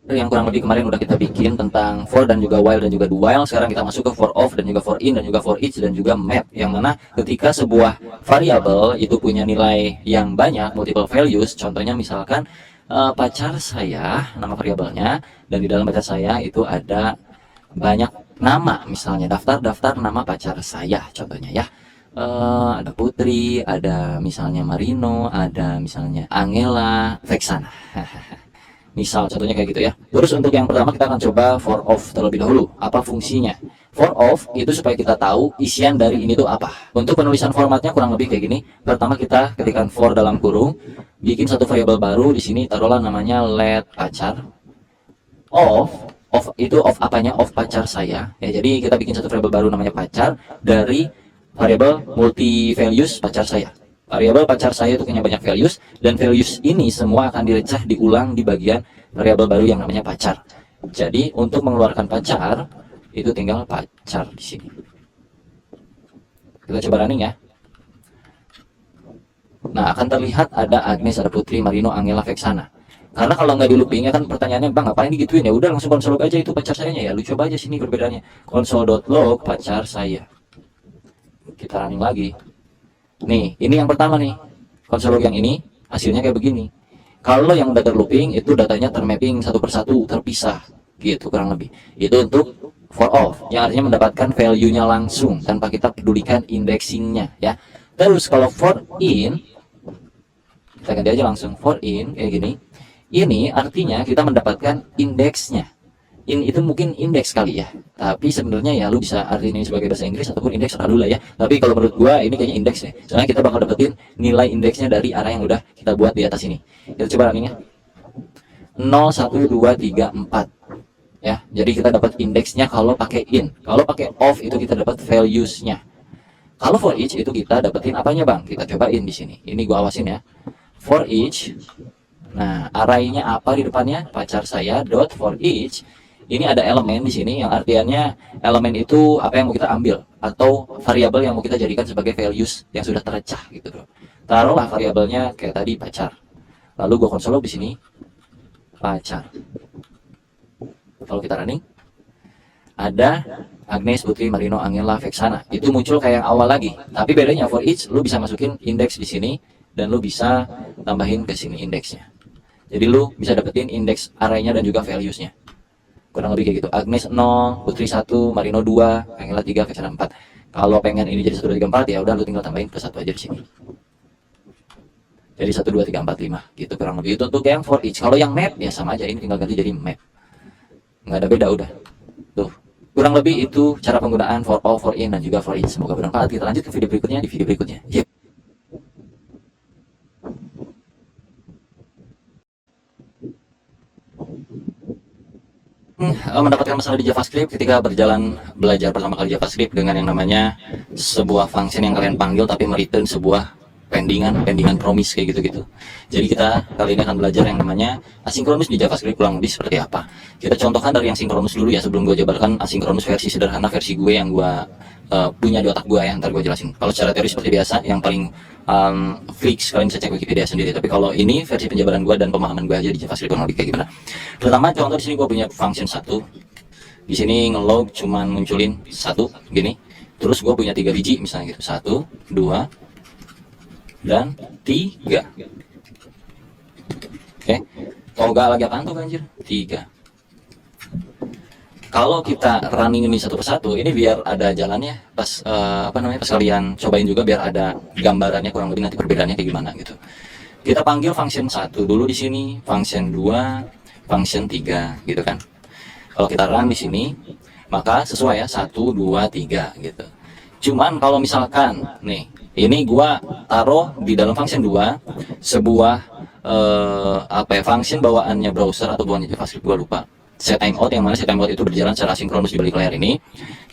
Yang kurang lebih kemarin udah kita bikin tentang for dan juga while dan juga do while. Sekarang kita masuk ke for of dan juga for in dan juga for each dan juga map, yang mana ketika sebuah variabel itu punya nilai yang banyak, multiple values. Contohnya misalkan pacar saya, nama variabelnya, dan di dalam pacar saya itu ada banyak nama, misalnya daftar nama pacar saya contohnya ya. Ada Putri, ada misalnya Marino, ada misalnya Angela, Vexana. Misal contohnya kayak gitu ya. Terus untuk yang pertama kita akan coba for of terlebih dahulu. Apa fungsinya? For of itu supaya kita tahu isian dari ini tuh apa. Untuk penulisan formatnya kurang lebih kayak gini. Pertama kita ketikkan for dalam kurung, bikin satu variabel baru di sini, taruhlah namanya let pacar. Of itu of apanya? Of pacar saya. Ya, jadi kita bikin satu variabel baru namanya pacar dari variabel multi values pacar saya. Variabel pacar saya itu punya banyak values, dan values ini semua akan direcah diulang di bagian variabel baru yang namanya pacar. Jadi untuk mengeluarkan pacar itu tinggal pacar di sini. Kita coba running ya. Nah, akan terlihat ada Agnes, ada Putri, Marino, Angela, Vexana. Karena kalau nggak di looping ya kan pertanyaannya, bang ngapain digituin ya? Udah langsung konsol log aja itu pacar sayanya ya. Lu coba aja sini perbedaannya. Console.log pacar saya. Kita running lagi. Nih, ini yang pertama nih. Konsol log yang ini hasilnya kayak begini. Kalau yang udah terlooping itu datanya termapping satu persatu, terpisah gitu kurang lebih. Itu untuk for of, yang artinya mendapatkan value-nya langsung tanpa kita pedulikan indexingnya ya. Terus kalau for in, kita ganti aja langsung for in kayak gini. Ini artinya kita mendapatkan indeksnya. In itu mungkin indeks kali ya, tapi sebenarnya ya lu bisa artinya sebagai bahasa Inggris ataupun indeks dulu lah ya. Tapi kalau menurut gua ini kayaknya indeks ya, soalnya kita bakal dapetin nilai indeksnya dari arah yang udah kita buat di atas ini. Kita coba runningnya 0, 1, 2, 3, 4 ya. Jadi kita dapat indeksnya kalau pakai in. Kalau pakai of itu kita dapat values-nya. Kalau for each itu kita dapetin apanya bang? Kita cobain di sini. Ini gua awasin ya. For each, nah arraynya apa di depannya? Pacar saya dot for each. Ini ada elemen di sini yang artiannya elemen itu apa yang mau kita ambil atau variabel yang mau kita jadikan sebagai values yang sudah tercah gitu bro. Taruhlah variabelnya kayak tadi pacar. Lalu gua konsol log di sini pacar. Kalau kita running ada Agnes, Putri, Marino, Angela, Vexana. Itu muncul kayak yang awal lagi. Tapi bedanya for each lu bisa masukin indeks di sini dan lu bisa tambahin ke sini indeksnya. Jadi lu bisa dapetin indeks arraynya dan juga valuesnya. Kurang lebih kayak gitu. Agnes 0, Putri 1, Marino 2, Angela 3, Vexana 4. Kalau pengen ini jadi 1, 2, 3, 4 ya udah lu tinggal tambahin plus 1 aja di sini. Jadi 1, 2, 3, 4, 5 gitu kurang lebih. Itu untuk yang for each. Kalau yang map ya sama aja, ini tinggal ganti jadi map. Nggak ada beda udah. Tuh. Kurang lebih itu cara penggunaan for all, for in, dan juga for each. Semoga bermanfaat. Kita lanjut ke video berikutnya di video berikutnya. Yep. Mendapatkan masalah di JavaScript ketika belajar pertama kali JavaScript dengan yang namanya sebuah function yang kalian panggil tapi mereturn sebuah pendingan promise kayak gitu-gitu. Jadi kita kali ini akan belajar yang namanya asinkronus di JavaScript kurang lebih seperti apa. Kita contohkan dari yang sinkronus dulu ya, sebelum gue jabarkan asinkronus versi sederhana, versi gue yang gue punya di otak gue ya, ntar gue jelasin. Kalau secara teori seperti biasa, yang paling fix kalian bisa cek Wikipedia sendiri. Tapi kalau ini versi penjabaran gue dan pemahaman gue aja di JavaScript kurang lebih kayak gimana. Pertama contoh di sini gue punya function 1. Di sini ngelog cuman munculin 1 gini. Terus gue punya 3 biji misalnya gitu. 1, 2, dan 3. Oke. Toga lagi apaan tuh anjir? 3. Kalau kita running ini satu persatu, ini biar ada jalannya pas pas kalian cobain juga biar ada gambarannya kurang lebih nanti perbedaannya kayak gimana gitu. Kita panggil function 1 dulu di sini, function 2, function 3 gitu kan. Kalau kita run di sini, maka sesuai ya 1, 2, 3 gitu. Cuman kalau misalkan nih, ini gua taruh di dalam function 2 sebuah function bawaannya browser atau bawaannya JavaScript, gua lupa. Set timeout, yang mana set timeout itu berjalan secara sinkronus di balik layar ini.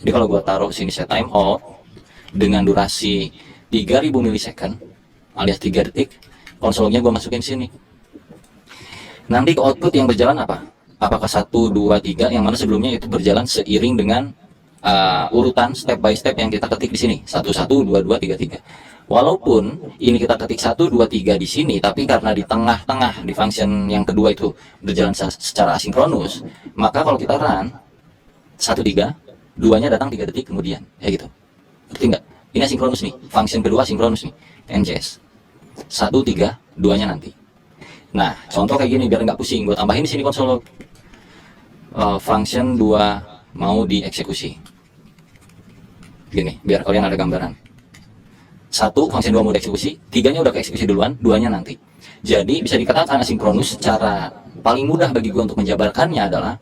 Jadi kalau gua taruh sini set timeout dengan durasi 3000 milisecond alias 3 detik, konsolnya gua masukin sini. Nanti ke output yang berjalan apa? Apakah 1, 2, 3 yang mana sebelumnya itu berjalan seiring dengan urutan step by step yang kita ketik di sini. 1, 1, 2, 2, 3, 3. Walaupun ini kita ketik 1, 2, 3 di sini, tapi karena di tengah-tengah di function yang kedua itu berjalan secara asinkronus, maka kalau kita run 1, 3, 2-nya datang 3 detik kemudian, ya gitu. Ngerti nggak? Ini asinkronus nih, function kedua asinkronus nih, NJS. 1, 3, 2-nya nanti. Nah, contoh kayak gini biar nggak pusing, gue tambahin di sini konsol log. Function 2 mau dieksekusi. Gini, biar kalian ada gambaran. 1, function 2 mau dieksekusi, 3-nya udah keeksekusi duluan, 2-nya nanti. Jadi bisa dikatakan asinkronus secara paling mudah bagi gue untuk menjabarkannya adalah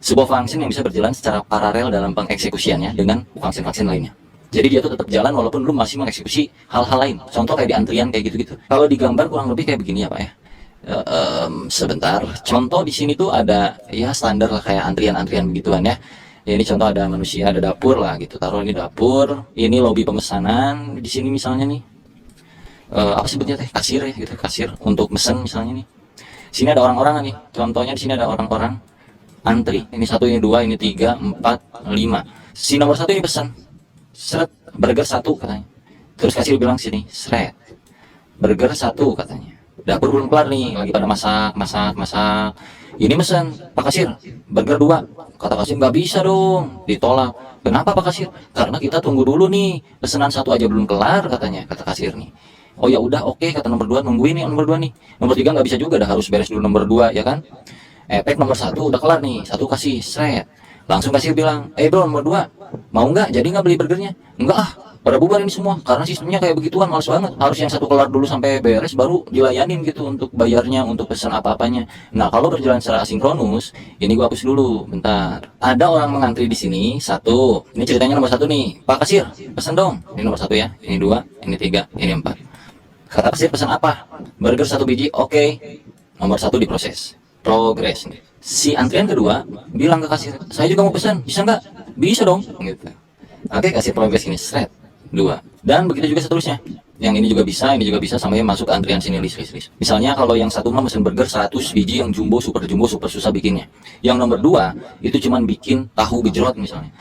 sebuah function yang bisa berjalan secara paralel dalam pengeksekusiannya dengan function-function lainnya. Jadi dia tuh tetap jalan walaupun lu masih mengeksekusi hal-hal lain. Contoh kayak di antrian kayak gitu-gitu. Kalau digambar kurang lebih kayak begini ya Pak ya. Sebentar. Contoh di sini tuh ada ya standar lah kayak antrian-antrian begituan ya. Ya, ini contoh ada manusia, ada dapur lah gitu. Taruh ini dapur, ini lobi pemesanan. Di sini misalnya nih, apa sebutnya teh? Kasir ya gitu, kasir untuk mesen misalnya nih. Sini ada orang-orang nih. Contohnya di sini ada orang-orang antri. Ini 1, ini 2, ini 3, 4, 5. Si nomor 1 ini pesan. Seret, burger 1 katanya. Terus kasir bilang sini, seret. Burger 1 katanya. Dapur belum kelar nih, lagi pada masak. Ini mesen, Pak Kasir, burger 2. Kata kasir, nggak bisa dong, ditolak. Kenapa Pak Kasir? Karena kita tunggu dulu nih, pesanan 1 aja belum kelar katanya, kata kasir nih. Oh ya udah, oke, kata nomor 2, nungguin nih nomor 2 nih. Nomor 3 nggak bisa juga, dah harus beres dulu nomor 2 ya kan. Efek nomor 1 udah kelar nih, 1 kasih, seret. Langsung kasir bilang, bro nomor 2, mau nggak? Jadi nggak beli burgernya? Enggak ah, pada bubar ini semua, karena sistemnya kayak begituan, males banget. Harus yang 1 kelar dulu sampai beres, baru dilayanin gitu untuk bayarnya, untuk pesan apa-apanya. Nah kalau berjalan secara asinkronus, ini gua hapus dulu, bentar. Ada orang mengantri di sini, 1. Ini ceritanya nomor 1 nih, Pak Kasir, pesan dong. Ini nomor 1 ya, ini 2, ini 3, ini 4. Kata kasir pesan apa? Burger 1 biji, oke. Nomor 1 diproses, progres. Si antrian kedua bilang ke kasir, saya juga mau pesan, bisa nggak? Bisa dong, gitu. Oke, kasih progres ini, seret. 2. Dan begitu juga seterusnya. Yang ini juga bisa sampai masuk ke antrian sini list. Misalnya kalau yang 1 mah mesin burger 100 biji yang jumbo super susah bikinnya. Yang nomor 2 itu cuman bikin tahu gejrot misalnya.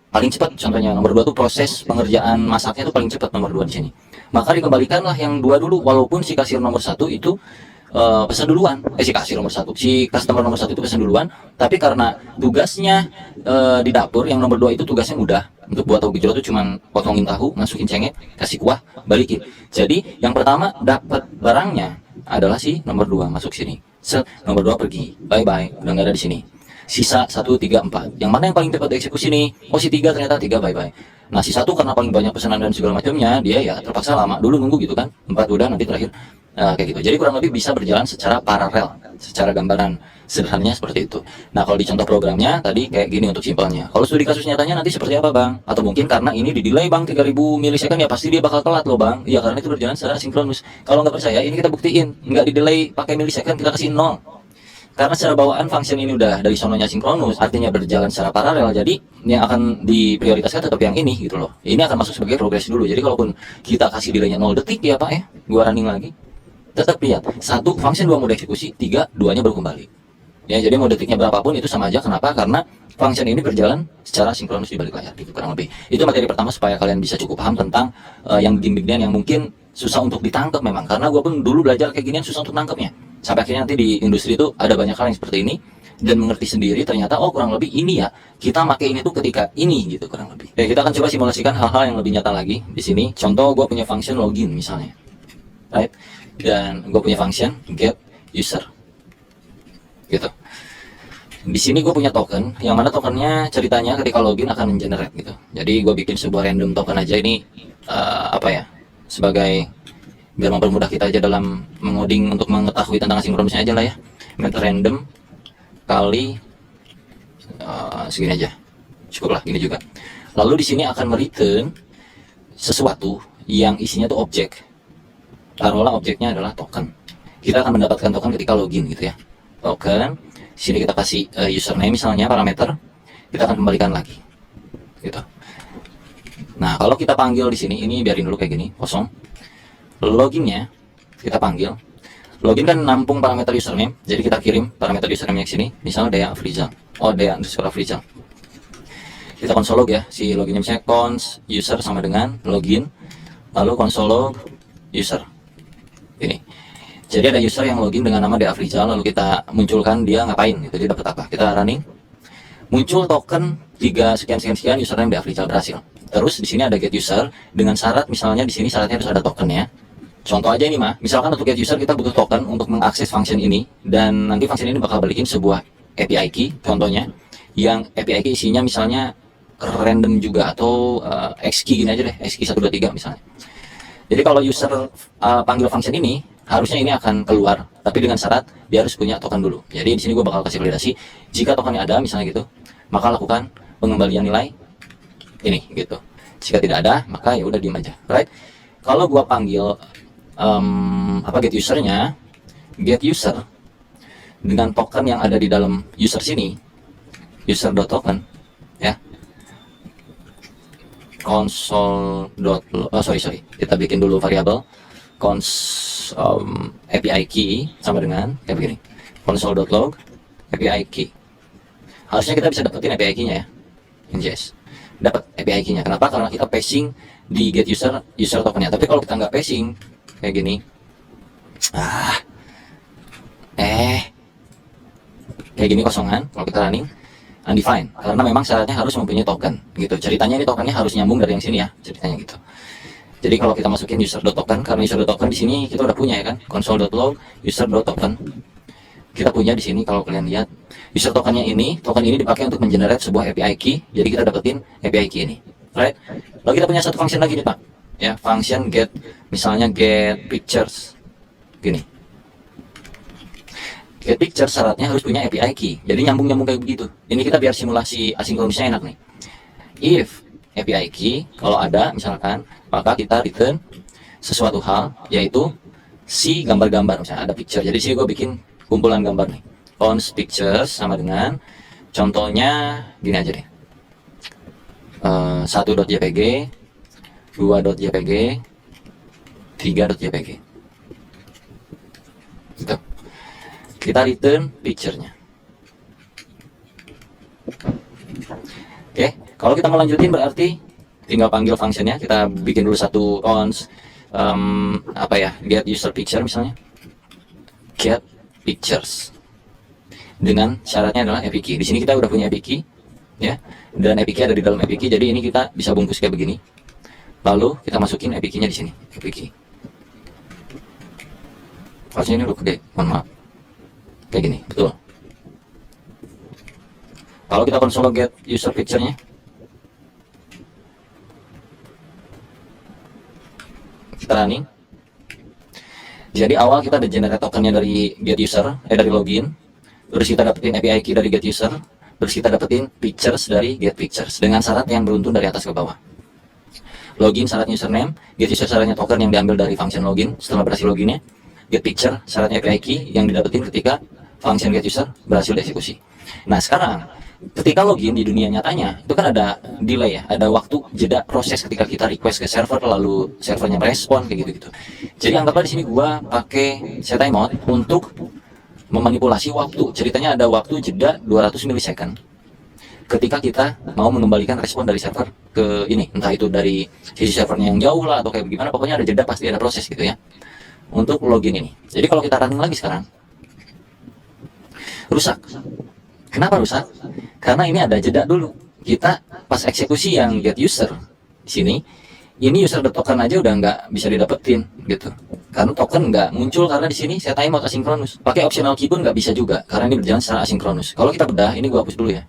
Paling cepat contohnya nomor 2 tuh proses pengerjaan masaknya tuh paling cepat nomor 2 di sini. Maka dikembalikanlah yang 2 dulu walaupun si kasir nomor 1 itu pesan duluan. Si kasir nomor 1, si customer nomor 1 itu pesan duluan, tapi karena tugasnya di dapur yang nomor 2 itu tugasnya mudah. Untuk buat tahu gejrot itu cuman potongin tahu, masukin cengek, kasih kuah, balikin. Jadi yang pertama dapat barangnya adalah si nomor 2 masuk sini. Nomor 2 pergi. Bye bye, udah nggak ada di sini. Sisa 1, 3, 4. Yang mana yang paling cepat dieksekusi nih? Oh si 3 ternyata 3 bye bye. Nah si 1 karena paling banyak pesanan dan segala macamnya, dia ya terpaksa lama dulu nunggu gitu kan. 4 udah, nanti terakhir Kayak gitu. Jadi kurang lebih bisa berjalan secara paralel, secara gambaran sederhananya seperti itu. Nah, kalau di contoh programnya tadi kayak gini untuk simpelnya. Kalau studi kasus nyatanya nanti seperti apa, Bang? Atau mungkin karena ini di delay, Bang, 3000 milisecond, ya pasti dia bakal telat loh, Bang. Ya karena itu berjalan secara sinkronus. Kalau nggak percaya, ini kita buktiin. Nggak di delay pakai milisecond, kita kasih 0. Karena secara bawaan function ini udah dari sononya sinkronus, artinya berjalan secara paralel. Jadi yang akan diprioritaskan tetap yang ini gitu loh. Ini akan masuk sebagai progres dulu. Jadi kalaupun kita kasih delaynya 0 detik ya Pak ya, gua running lagi. Tetap lihat, 1 function 2 mode eksekusi, 3 duanya baru kembali. Ya, jadi mode detiknya berapapun itu sama aja. Kenapa? Karena function ini berjalan secara sinkronus di balik layar gitu kurang lebih. Itu materi pertama supaya kalian bisa cukup paham tentang yang beginian yang mungkin susah untuk ditangkap memang. Karena gue pun dulu belajar kayak ginian susah untuk nangkepnya. Sampai akhirnya nanti di industri itu ada banyak hal yang seperti ini dan mengerti sendiri ternyata oh kurang lebih ini ya kita pakai ini tuh ketika ini gitu kurang lebih. Ya, kita akan coba simulasikan hal-hal yang lebih nyata lagi di sini. Contoh gue punya function login misalnya, right? Dan gue punya function get user, gitu. Di sini gue punya token, yang mana tokennya ceritanya ketika login akan generate gitu. Jadi gue bikin sebuah random token aja ini apa ya sebagai biar mempermudah kita aja dalam mengoding untuk mengetahui tentang asinkronusnya aja lah ya. Method random kali segini aja, cukuplah gini juga. Lalu di sini akan mereturn sesuatu yang isinya tuh objek. Taruhlah objeknya adalah token. Kita akan mendapatkan token ketika login gitu ya. Token. Sini kita kasih username misalnya parameter. Kita akan kembalikan lagi. Gitu. Nah kalau kita panggil di sini, ini biarin dulu kayak gini kosong. Loginnya kita panggil. Login kan nampung parameter username. Jadi kita kirim parameter username ke sini. Misalnya Dea Afrizal. Oh Dea underscore Afrizal. Kita console log ya. Si loginnya misalnya cons user sama dengan login. Lalu console log user. Ini. Jadi ada user yang login dengan nama Dea Afrizal, lalu kita munculkan dia ngapain gitu, dia dapat apa. Kita running. Muncul token 3 sekian username Dea Afrizal berhasil. Terus di sini ada get user dengan syarat misalnya di sini syaratnya harus ada token ya. Contoh aja ini mah, misalkan untuk get user kita butuh token untuk mengakses function ini dan nanti function ini bakal balikin sebuah API key contohnya yang API key isinya misalnya random juga atau X key gini aja deh, X key 123 misalnya. Jadi kalau user panggil function ini, harusnya ini akan keluar, tapi dengan syarat dia harus punya token dulu. Jadi di sini gue bakal kasih validasi, jika tokennya ada misalnya gitu, maka lakukan pengembalian nilai ini gitu. Jika tidak ada, maka ya udah diem aja, right? Kalau gue panggil get usernya, get user dengan token yang ada di dalam user sini, user.token, ya. Sorry, kita bikin dulu variabel API key sama dengan kayak begini, console.log API key. Harusnya kita bisa dapetin API key-nya ya, NJS. Dapat API key-nya. Kenapa? Karena kita passing di get user tokennya. Tapi kalau kita nggak passing kayak gini, kayak gini kosongan, kalau kita running undefined, karena memang syaratnya harus mempunyai token gitu. Ceritanya ini tokennya harus nyambung dari yang sini ya, ceritanya gitu. Jadi kalau kita masukin user.token, karena user.token di sini kita udah punya ya kan, console.log user.token. Kita punya di sini kalau kalian lihat, user tokennya ini, token ini dipakai untuk mengenerate sebuah API key. Jadi kita dapetin API key ini, right? Lalu kita punya satu function lagi nih Pak, ya, function get, misalnya get pictures, gini. Get picture syaratnya harus punya API key. Jadi nyambung-nyambung kayak begitu. Ini kita biar simulasi asinkronisnya enak nih. If API key kalau ada misalkan, maka kita return sesuatu hal yaitu si gambar-gambar, misalnya ada picture. Jadi sini gue bikin kumpulan gambar nih. Cons pictures sama dengan contohnya gini aja deh. 1.jpg, 2.jpg, 3.jpg. Gitu. Kita return picture-nya. Oke, kalau kita mau lanjutin berarti tinggal panggil function-nya. Kita bikin dulu satu cons get user picture misalnya. Get pictures. Dengan syaratnya adalah API key. Di sini kita udah punya API key ya. Dan API key ada di dalam API key. Jadi ini kita bisa bungkus kayak begini. Lalu kita masukin API key-nya di sini, API key. Harusnya ini udah gede, mohon maaf. Kayak gini, betul. Kalau kita console get user picture-nya, kita running. Jadi awal kita ada generate tokennya dari get user, dari login. Terus kita dapetin API key dari get user. Terus kita dapetin pictures dari get pictures dengan syarat yang beruntun dari atas ke bawah. Login syaratnya username, get user syaratnya token yang diambil dari function login setelah berhasil loginnya. Get picture syaratnya API key yang didapetin ketika function get user berhasil dieksekusi. Nah sekarang ketika login di dunia nyatanya itu kan ada delay ya, ada waktu jeda proses ketika kita request ke server lalu servernya merespon kayak gitu-gitu. Jadi anggaplah di sini gua pakai set timeout untuk memanipulasi waktu. Ceritanya ada waktu jeda 200 milisecond ketika kita mau mengembalikan respon dari server ke ini, entah itu dari sisi servernya yang jauh lah atau kayak gimana, pokoknya ada jeda, pasti ada proses gitu ya untuk login ini. Jadi kalau kita running lagi sekarang rusak. Kenapa rusak? Karena ini ada jeda dulu. Kita pas eksekusi yang get user di sini, ini user token aja udah nggak bisa didapetin gitu. Karena token nggak muncul karena di sini saya timeout asinkronus. Pakai optional key pun nggak bisa juga karena ini berjalan secara asinkronus. Kalau kita bedah, ini gua hapus dulu ya.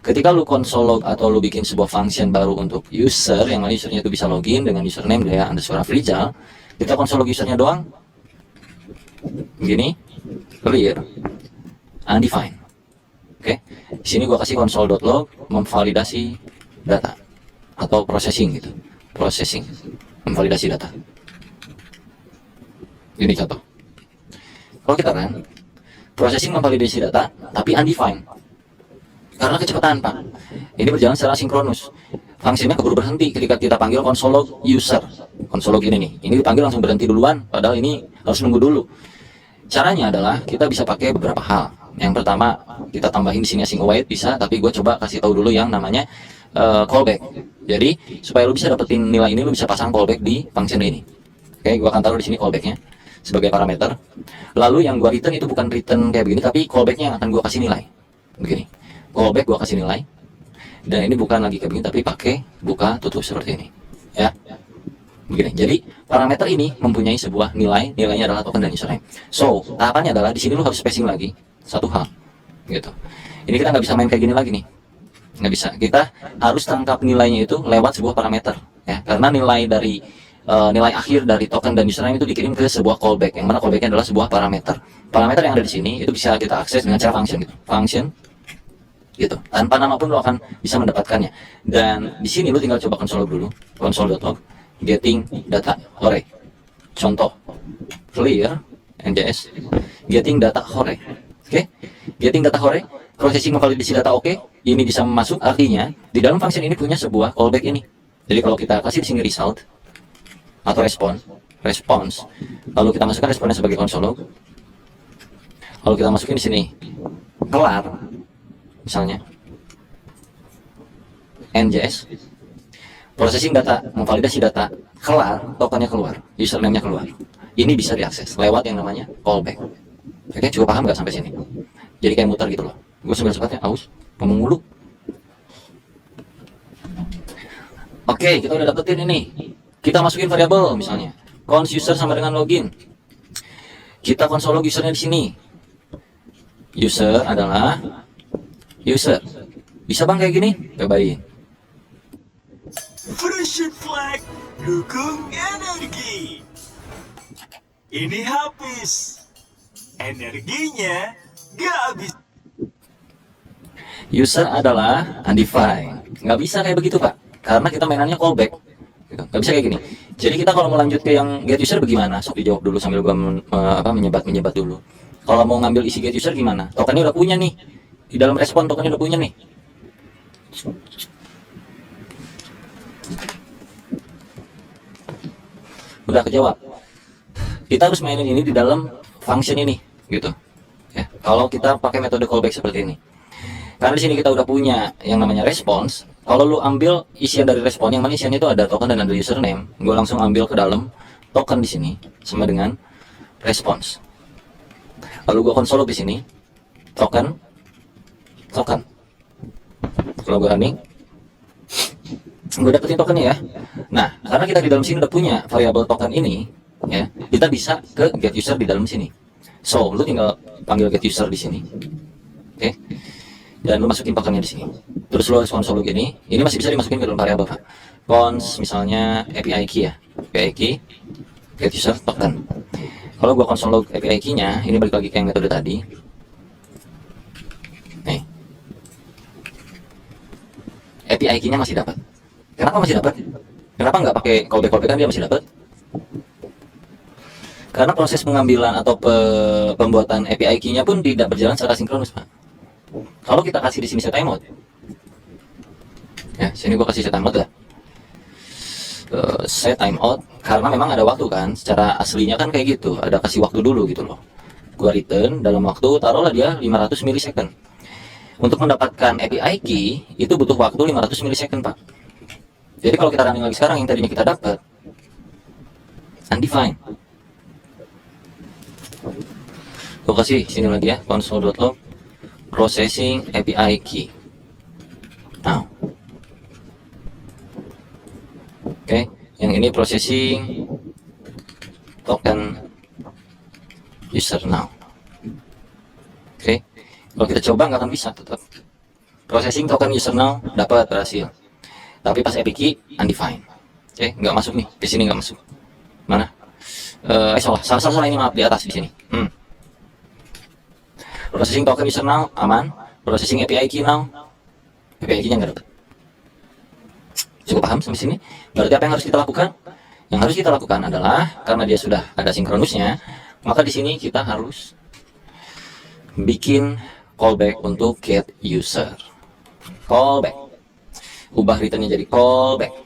Ketika lu console log atau lu bikin sebuah function baru untuk user, yang mana usernya itu bisa login dengan username dia _afrizal, kita console log usernya doang. Begini, clear, undefined. Oke, di sini gua kasih console.log memvalidasi data atau processing gitu, processing, memvalidasi data. Ini contoh. Kalau kita run, processing memvalidasi data, tapi undefined. Karena kecepatan Pak, ini berjalan secara sinkronus. Fungsinya keburu berhenti ketika kita panggil console log user. Console log ini nih, ini dipanggil langsung berhenti duluan, padahal ini harus nunggu dulu. Caranya adalah kita bisa pakai beberapa hal. Yang pertama, kita tambahin di sini async await bisa, tapi gue coba kasih tahu dulu yang namanya callback. Jadi supaya lu bisa dapetin nilai ini, lu bisa pasang callback di function ini. Oke, gue akan taruh di sini callbacknya sebagai parameter. Lalu yang gue return itu bukan return kayak begini, tapi callbacknya yang akan gue kasih nilai. Begini, callback gue kasih nilai. Dan ini bukan lagi kayak begini, tapi pakai buka tutup seperti ini. Ya, begini. Jadi parameter ini mempunyai sebuah nilai, nilainya adalah token dan username. So tahapannya adalah di sini lu harus spacing lagi satu hal, gitu. Ini kita nggak bisa main kayak gini lagi nih, nggak bisa. Kita harus tangkap nilainya itu lewat sebuah parameter, ya. Karena nilai dari nilai akhir dari token dan username itu dikirim ke sebuah callback, yang mana callbacknya adalah sebuah parameter. Parameter yang ada di sini itu bisa kita akses dengan cara function, gitu. Function, gitu. Tanpa nama pun lo akan bisa mendapatkannya. Dan di sini lo tinggal coba console dulu, console.log getting data hore. Contoh, clear NJS getting data hore. Oke, getting data hore, processing memvalidasi data oke, ini bisa masuk, artinya di dalam function ini punya sebuah callback ini. Jadi kalau kita kasih di sini result atau response, lalu kita masukkan responnya sebagai console log, lalu kita masukin di sini kelar, misalnya NJS processing data, memvalidasi data, kelar, tokennya keluar, username-nya keluar. Ini bisa diakses lewat yang namanya callback. Oke, cukup paham nggak sampai sini? Jadi kayak muter gitu loh. Gue sebenarnya aus, ngomong mulu. Oke, kita udah dapetin ini. Kita masukin variabel misalnya, cons user sama dengan login. Kita console log usernya di sini. User adalah user. Bisa bang kayak gini? Cobain. Friendship flag dukung energi. Ini habis. Energinya gak habis. User adalah undefined. Nggak bisa kayak begitu Pak, karena kita mainannya callback gitu. Nggak bisa kayak gini. Jadi kita kalau mau lanjut ke yang get user bagaimana? Sok dijawab dulu sambil gua menyebat dulu. Kalau mau ngambil isi get user gimana? Tokennya udah punya nih. Di dalam respon tokennya udah punya nih. Udah kejawab. Kita harus mainin ini di dalam function ini gitu ya. Kalau kita pakai metode callback seperti ini, karena di sini kita udah punya yang namanya response. Kalau lu ambil isian dari respon, yang mana isiannya itu ada token dan ada username, gue langsung ambil ke dalam token di sini sama dengan response. Lalu gue console di sini token. Kalau gue running, gue dapetin tokennya ya. Nah, karena kita di dalam sini udah punya variabel token ini, ya, kita bisa ke get user di dalam sini. So, lu tinggal panggil get user di sini, oke? Dan lu masukin tokennya di sini. Terus lu harus console log ini masih bisa dimasukin ke dalam variabel Pak. Cons misalnya API key ya, API key get user token. Kalau gua console log API key-nya, ini balik lagi ke yang metode tadi. Nih. API key-nya masih dapat. Kenapa masih dapat? Kenapa nggak pakai callback kan dia masih dapat? Karena proses pengambilan atau pembuatan API key-nya pun tidak berjalan secara sinkronus, Pak. Kalau kita kasih di sini set timeout, ya sini gua kasih set timeout lah. Set timeout karena memang ada waktu kan, secara aslinya kan kayak gitu, ada kasih waktu dulu gitu loh. Gua return dalam waktu, taruhlah dia 500 milisecond. Untuk mendapatkan API key itu butuh waktu 500 milisecond, Pak. Jadi kalau kita running lagi sekarang, yang tadinya kita dapat undefined. Gua kasih sini lagi ya, console.log processing API key. Now, oke, yang ini processing token user now. Oke, kalau kita coba nggak akan bisa tetap. Processing token user now dapat berhasil, tapi pas API key undefined. Oke, nggak masuk nih, di sini nggak masuk. Mana? Salah ini, maaf, di atas di sini. Processing token user now aman, processing API key now, API key-nya nggak dapat. Cukup paham sampai sini? Berarti apa yang harus kita lakukan? Yang harus kita lakukan adalah karena dia sudah ada sinkronusnya, maka di sini kita harus bikin callback untuk get user. Callback. Ubah return-nya jadi callback.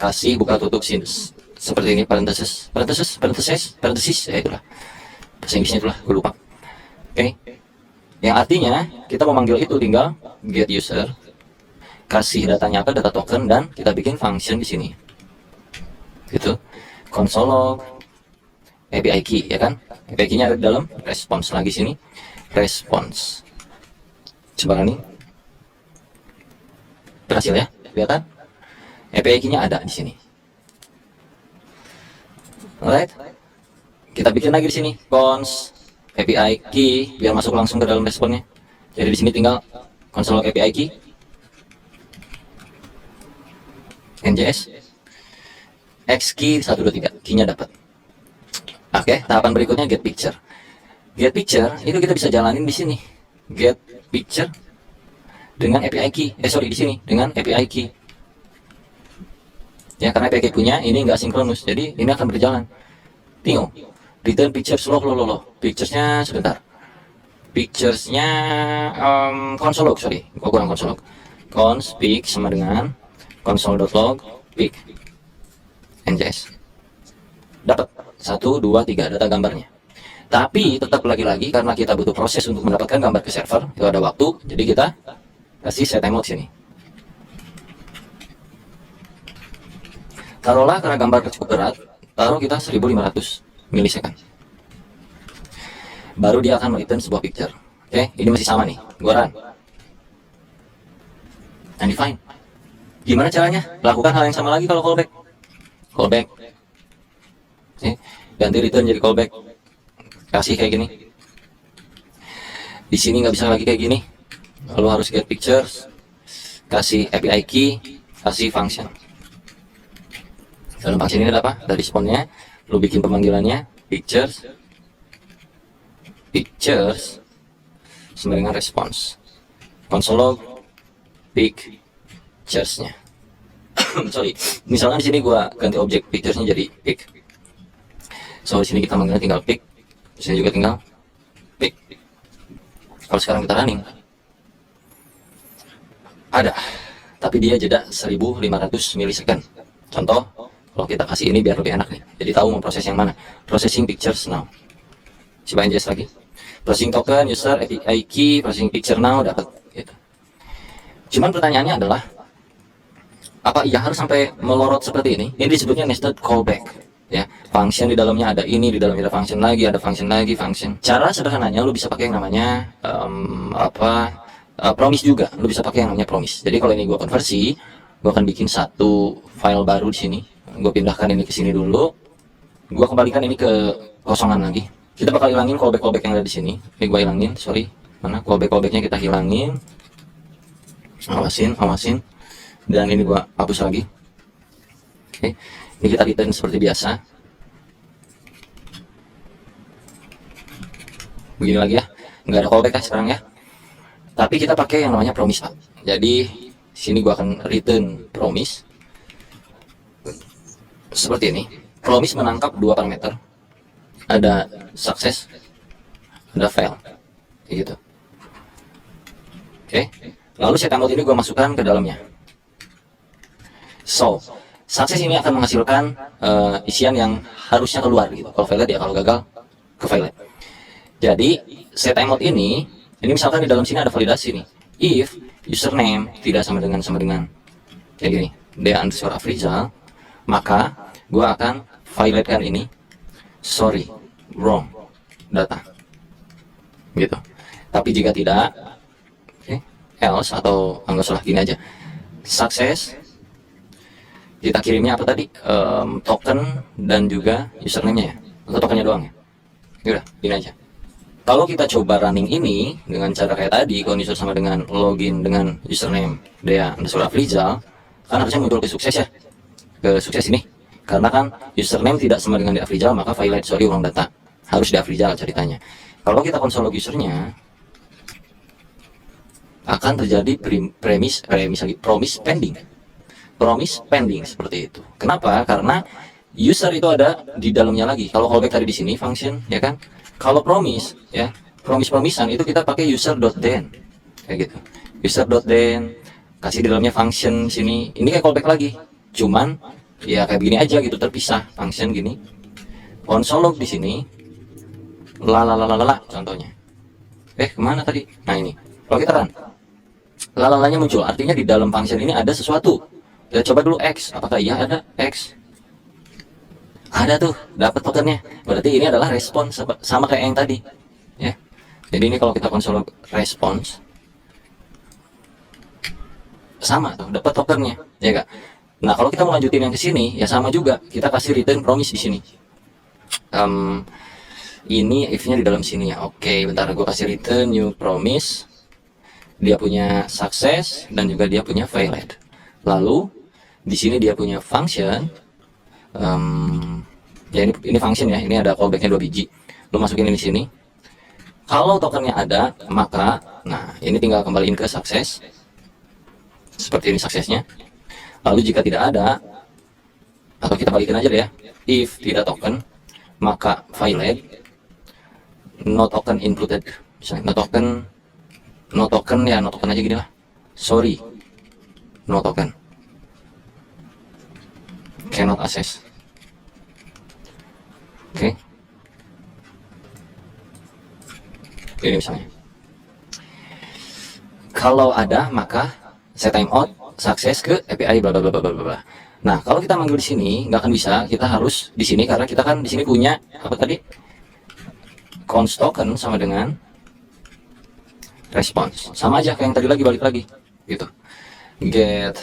Kasih buka tutup sinus. Seperti ini, parenthesis, ya itulah. Bahasa Inggrisnya itulah, gue lupa. Oke. Yang artinya kita memanggil itu tinggal get user, kasih datanya apa, data token, dan kita bikin function di sini. Gitu. Console log API key, ya kan? API key-nya ada di dalam response lagi sini. Response. Coba nih. Berhasil ya? Kelihatan? API key-nya ada di sini. Alright. Kita bikin lagi di sini cons API key biar masuk langsung ke dalam responnya. Jadi di sini tinggal console log API key NJS X key 123, key-nya dapat. Oke, tahapan berikutnya get picture. Get picture itu kita bisa jalanin di sini. Get picture dengan API key. Di sini dengan API key. Ya, karena API key punya ini nggak sinkronus, jadi ini akan berjalan. Tengok, return pictures loh. Picturesnya sebentar. Picturesnya console log, gua kurang console log. Cons pic sama dengan console.log pic NJS. Dapat 1, 2, 3 data gambarnya. Tapi tetap lagi-lagi karena kita butuh proses untuk mendapatkan gambar ke server, itu ada waktu, jadi kita kasih set timeout sini. Taruhlah karena gambar cukup berat, taruh kita 1500 milisecond. Baru dia akan mereturn sebuah picture. Oke, ini masih sama nih, gua run. Undefined. Gimana caranya? Lakukan hal yang sama lagi kalau callback. Callback. Oke, ganti return jadi callback. Kasih kayak gini. Di sini nggak bisa lagi kayak gini. Lalu harus get pictures, kasih API key, kasih function. Dalam function ini ada apa? Ada responnya. Lu bikin pemanggilannya pictures sama dengan response. Console log pictures-nya. Misalnya di sini gua ganti objek pictures-nya jadi pic. So di sini kita manggilnya tinggal pic. Di sini juga tinggal pic. Kalau sekarang kita running ada, tapi dia jeda 1500 milisecond. Contoh, kalau kita kasih ini biar lebih enak nih, jadi tahu mau proses yang mana. Processing pictures now. Coba NJS lagi. Processing token user API key processing picture now dapat. Gitu. Cuman pertanyaannya adalah, apa iya harus sampai melorot seperti ini? Ini disebutnya nested callback. Ya, function di dalamnya ada ini, di dalamnya ada function lagi, function. Cara sederhananya lu bisa pakai yang namanya promise juga. Lu bisa pakai yang namanya promise. Jadi kalau ini gua konversi, gua akan bikin satu file baru di sini. Gua pindahkan ini ke sini dulu. Gua kembalikan ini ke kosongan lagi. Kita bakal hilangin callback yang ada di sini. Ini gua hilangin, mana callbacknya kita hilangin. Awasin. Dan ini gua hapus lagi. Oke. Ini kita return seperti biasa. begini lagi ya, nggak ada callback ya sekarang ya. Tapi kita pakai yang namanya promise Pak. Jadi sini gua akan return promise seperti ini. Promise menangkap dua parameter, ada success, ada fail, kayak gitu. Oke, lalu set timeout ini gua masukkan ke dalamnya. So, success ini akan menghasilkan isian yang harusnya keluar gitu. Kalau failed ya, kalau gagal ke failed. Jadi set timeout ini misalkan di dalam sini ada validasi nih. If username tidak sama dengan kayak gini, Dea_Afrizal, maka gua akan violatekan ini. Sorry, wrong data. Gitu. Tapi jika tidak, else atau nggak salah gini aja. Success kita kirimnya apa tadi, token dan juga username-nya ya, atau tokennya doang ya. Udah, gini aja. Kalau kita coba running ini dengan cara kayak tadi, kalau user sama dengan login dengan username Dea_Afrizal, kan harusnya muncul ke sukses ya, ke sukses ini. Karena kan username tidak sama dengan Dea_Afrizal, maka violate, sorry, ulang data. Harus Dea_Afrizal ceritanya. Kalau kita konsol log usernya, akan terjadi promise pending seperti itu. Kenapa? Karena user itu ada di dalamnya lagi. Kalau callback tadi di sini function, ya kan? Kalau promise, ya, promisean itu kita pakai user.then, kayak gitu. User.then, kasih di dalamnya function sini. Ini kayak callback lagi, cuman ya kayak begini aja gitu, terpisah function gini. Console log di sini, contohnya. Kemana tadi? Nah ini, kalau kita run, lalalanya muncul, artinya di dalam function ini ada sesuatu. Ya, coba dulu X, apakah iya ada X? Ada tuh, dapat tokennya. Berarti ini adalah response sama kayak yang tadi, ya. Jadi ini kalau kita konsol response, sama tuh, dapat tokennya, ya kak. Nah kalau kita mau lanjutin yang ke sini, ya sama juga, kita kasih return promise di sini. Ini if-nya di dalam sini ya. Oke, bentar, gue kasih return new promise. Dia punya success dan juga dia punya failed. Lalu di sini dia punya function. Ya ini function ya. Ini ada callbacknya 2 biji. Lu masukin ini di sini. Kalau tokennya ada, maka nah ini tinggal kembaliin ke success. Seperti ini suksesnya. Lalu jika tidak ada, atau kita balikin aja deh ya. If tidak token, maka violate. No token included. Misalnya no token ya, no token aja gini lah. Sorry, no token, cannot access. Oke. Ini misalnya. Kalau ada maka set timeout sukses ke API bla bla bla bla bla. Nah, kalau kita manggil di sini nggak akan bisa, kita harus di sini karena kita kan di sini punya apa tadi? Const token sama dengan response. Sama aja kayak yang tadi lagi, balik lagi gitu. Get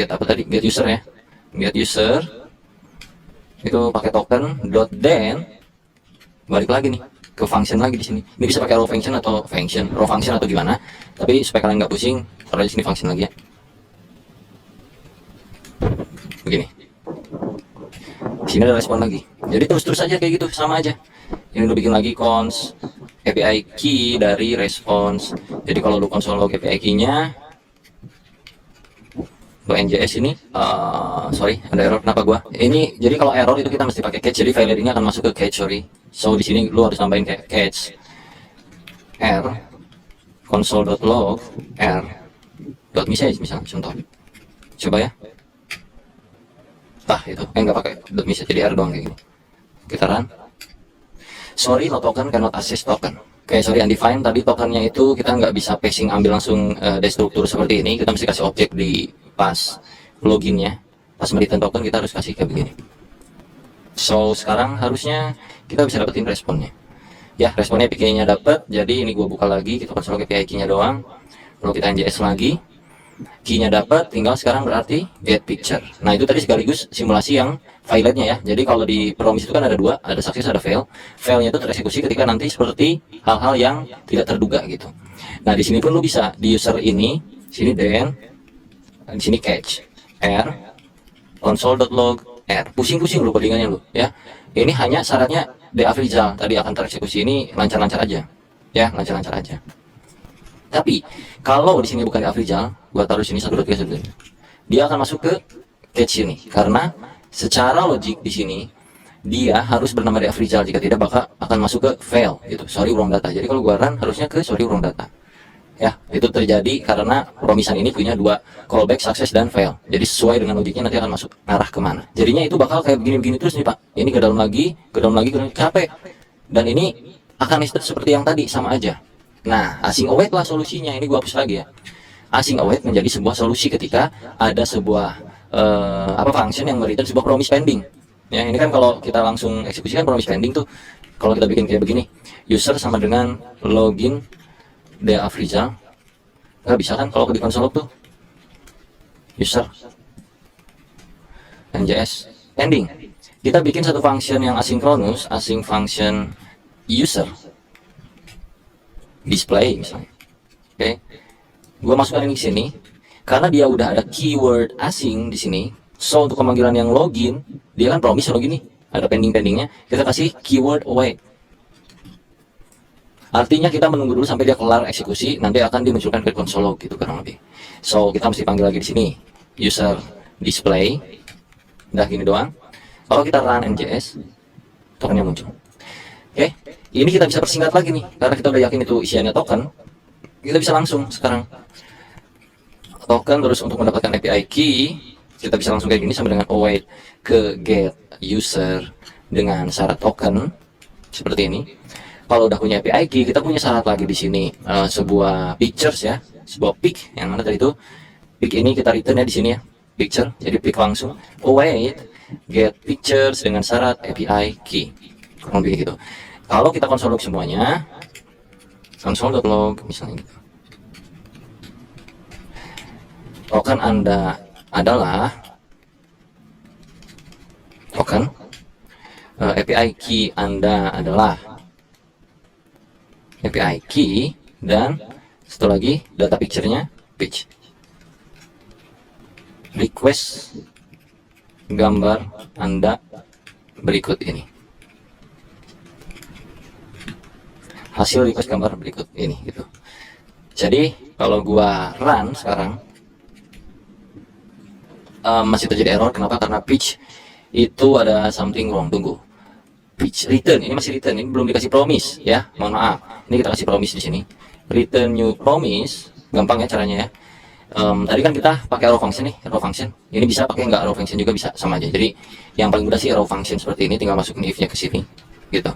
apa tadi? Get user ya. Get user itu pakai token .then, balik lagi nih ke function lagi di sini. Ini bisa pakai raw function atau gimana. Tapi supaya kalian nggak pusing, taruh di sini function lagi ya. Begini. Sini ada respon lagi. Jadi terus aja kayak gitu, sama aja. Ini lu bikin lagi const API key dari response. Jadi kalau lu console log API key-nya, lu NJS ini, sorry ada error, kenapa gua? Ini jadi kalau error itu kita mesti pakai catch. Jadi file ini akan masuk ke catch, sorry. So di sini lu harus tambahin kayak catch r console.log r .message misalnya, contoh. Coba ya. Itu nggak pakai .message, jadi r doang kayak gini. Kita run. Sorry, no token cannot access token. Oke, sorry, undefined. Tadi tokennya itu kita nggak bisa passing, ambil langsung destruktur seperti ini. Kita mesti kasih objek di pas loginnya. Pas return token kita harus kasih kayak begini. So sekarang harusnya kita bisa dapetin responnya. Ya, responnya API-nya dapat. Jadi ini gua buka lagi, kita console API key-nya doang. Lalu kita NJS lagi. Key-nya dapat, tinggal sekarang berarti get picture. Nah itu tadi sekaligus simulasi yang violate-nya ya. Jadi kalau di promise itu kan ada dua, ada success, ada fail. Fail-nya itu tereksekusi ketika nanti seperti hal-hal yang tidak terduga gitu. Nah di sini pun lu bisa di user ini, sini then, di sini catch r console.log r. Pusing-pusing lu codingannya lu ya. Ini hanya syaratnya De Afrizal tadi akan tereksekusi ini lancar-lancar aja, ya lancar-lancar aja. Tapi kalau di sini bukan De Afrizal, gua taruh di sini 1, 2, 3, 1, dia akan masuk ke catch ini, karena secara logik di sini dia harus bernama De Afrizal, jika tidak bakal akan masuk ke fail gitu, sorry wrong data. Jadi kalau gua run harusnya ke sorry wrong data. Ya, itu terjadi karena promisan ini punya 2 callback, success dan fail. Jadi sesuai dengan logiknya nanti akan masuk arah kemana. Jadinya itu bakal kayak begini-begini terus nih Pak. Ini ke dalam lagi, ke dalam lagi, capek. Dan ini akan nested seperti yang tadi, sama aja. Nah, async await lah solusinya. Ini gua hapus lagi ya. Async await menjadi sebuah solusi ketika ada sebuah function yang mereturn sebuah promise pending. Ya, ini kan kalau kita langsung eksekusi kan promise pending tuh. Kalau kita bikin kayak begini, user sama dengan login De Afrizal, nggak bisa kan kalau di konsol tuh user njs pending. Kita bikin satu function yang asinkronus, async function user display misalnya. Oke, gua masukkan ini ke sini karena dia udah ada keyword async di sini. So untuk pemanggilan yang login, dia kan promise login nih, ada pendingnya, kita kasih keyword await. Artinya kita menunggu dulu sampai dia kelar eksekusi, nanti akan dimunculkan ke konsol log gitu kurang lebih. So kita mesti panggil lagi di sini user display. Udah gini doang. Kalau kita run njs, tokennya muncul. Oke, ini kita bisa persingkat lagi nih, karena kita udah yakin itu isiannya token. Kita bisa langsung sekarang token, terus untuk mendapatkan API key kita bisa langsung kayak gini sama dengan await ke get user dengan syarat token seperti ini. Kalau udah punya API key, kita punya syarat lagi di sini, sebuah pictures ya, sebuah pic yang mana tadi itu pic ini kita return ya di sini ya, picture. Jadi pic langsung await get pictures dengan syarat API key, kurang lebih gitu. Kalau kita konsol log semuanya, console.log misalnya gitu, token Anda adalah token, API key Anda adalah API key, dan satu lagi data picture-nya pitch. Request gambar Anda berikut ini. Hasil request gambar berikut ini gitu. Jadi kalau gua run sekarang masih terjadi error. Kenapa? Karena pitch itu ada something wrong. Tunggu. Pitch return, ini masih return, ini belum dikasih promise ya, mohon maaf. Ini kita kasih promise di sini. Return new promise, gampang ya caranya ya. Tadi kan kita pakai arrow function nih, arrow function. Ini bisa pakai nggak arrow function juga bisa, sama aja. Jadi yang paling mudah sih arrow function seperti ini, tinggal masukin if-nya ke sini, gitu.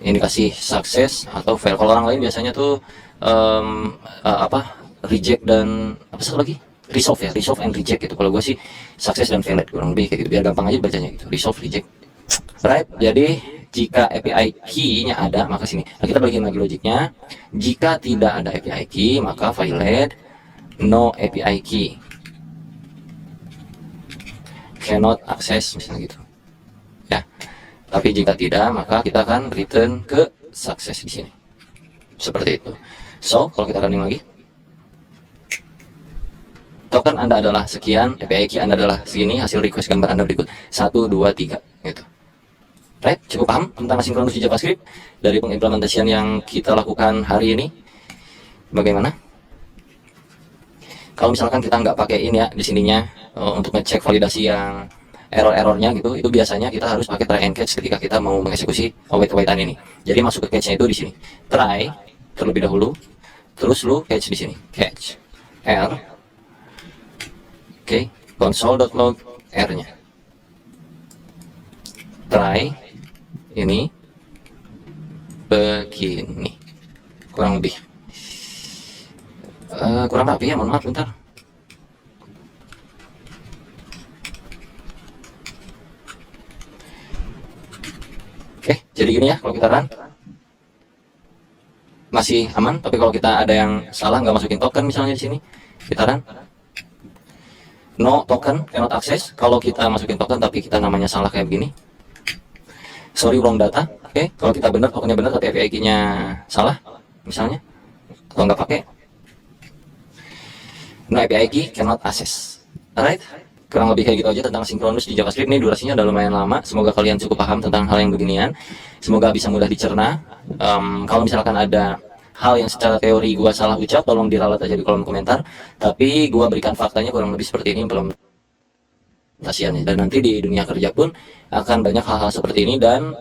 Ini kasih success atau fail. Kalau orang lain biasanya tuh reject dan apa satu lagi? Resolve ya, resolve and reject gitu. Kalau gue sih success dan failed kurang lebih kayak gitu, biar gampang aja bacanya gitu. Resolve, reject. Right, jadi jika API key-nya ada, maka sini. Nah, kita bagiin lagi logiknya. Jika tidak ada API key, maka violate no API key, cannot access misalnya gitu. Ya. Tapi jika tidak, maka kita akan return ke success di sini. Seperti itu. So, kalau kita running lagi, token Anda adalah sekian, API key Anda adalah segini, hasil request gambar Anda berikut 1, 2, 3 gitu. Right, cukup paham tentang asinkronus di JavaScript dari pengimplementasian yang kita lakukan hari ini? Bagaimana? Kalau misalkan kita nggak pakai ini ya di sininya untuk ngecek validasi yang error-errornya gitu, itu biasanya kita harus pakai try and catch ketika kita mau mengeksekusi await-awaitan ini. Jadi masuk ke catch-nya itu di sini. Try terlebih dahulu, terus lu catch di sini. Catch R. Oke, console.log R-nya. Try ini begini, kurang lebih kurang rapi ya, mohon maaf bentar. Oke, jadi gini ya, kalau kita run masih aman. Tapi kalau kita ada yang salah nggak masukin token misalnya di sini, kita run no token cannot access. Kalau kita masukin token tapi kita namanya salah kayak begini, sorry wrong data. Oke, kalau kita benar, tokennya benar tapi API key-nya salah misalnya, atau nggak pakai, no API key cannot access. Alright, kurang lebih kayak gitu aja tentang sinkronus di JavaScript. Ini durasinya udah lumayan lama, semoga kalian cukup paham tentang hal yang beginian, semoga bisa mudah dicerna. Kalau misalkan ada hal yang secara teori gua salah ucap, tolong diralat aja di kolom komentar, tapi gua berikan faktanya kurang lebih seperti ini implementasiannya. Dan nanti di dunia kerja pun akan banyak hal-hal seperti ini, dan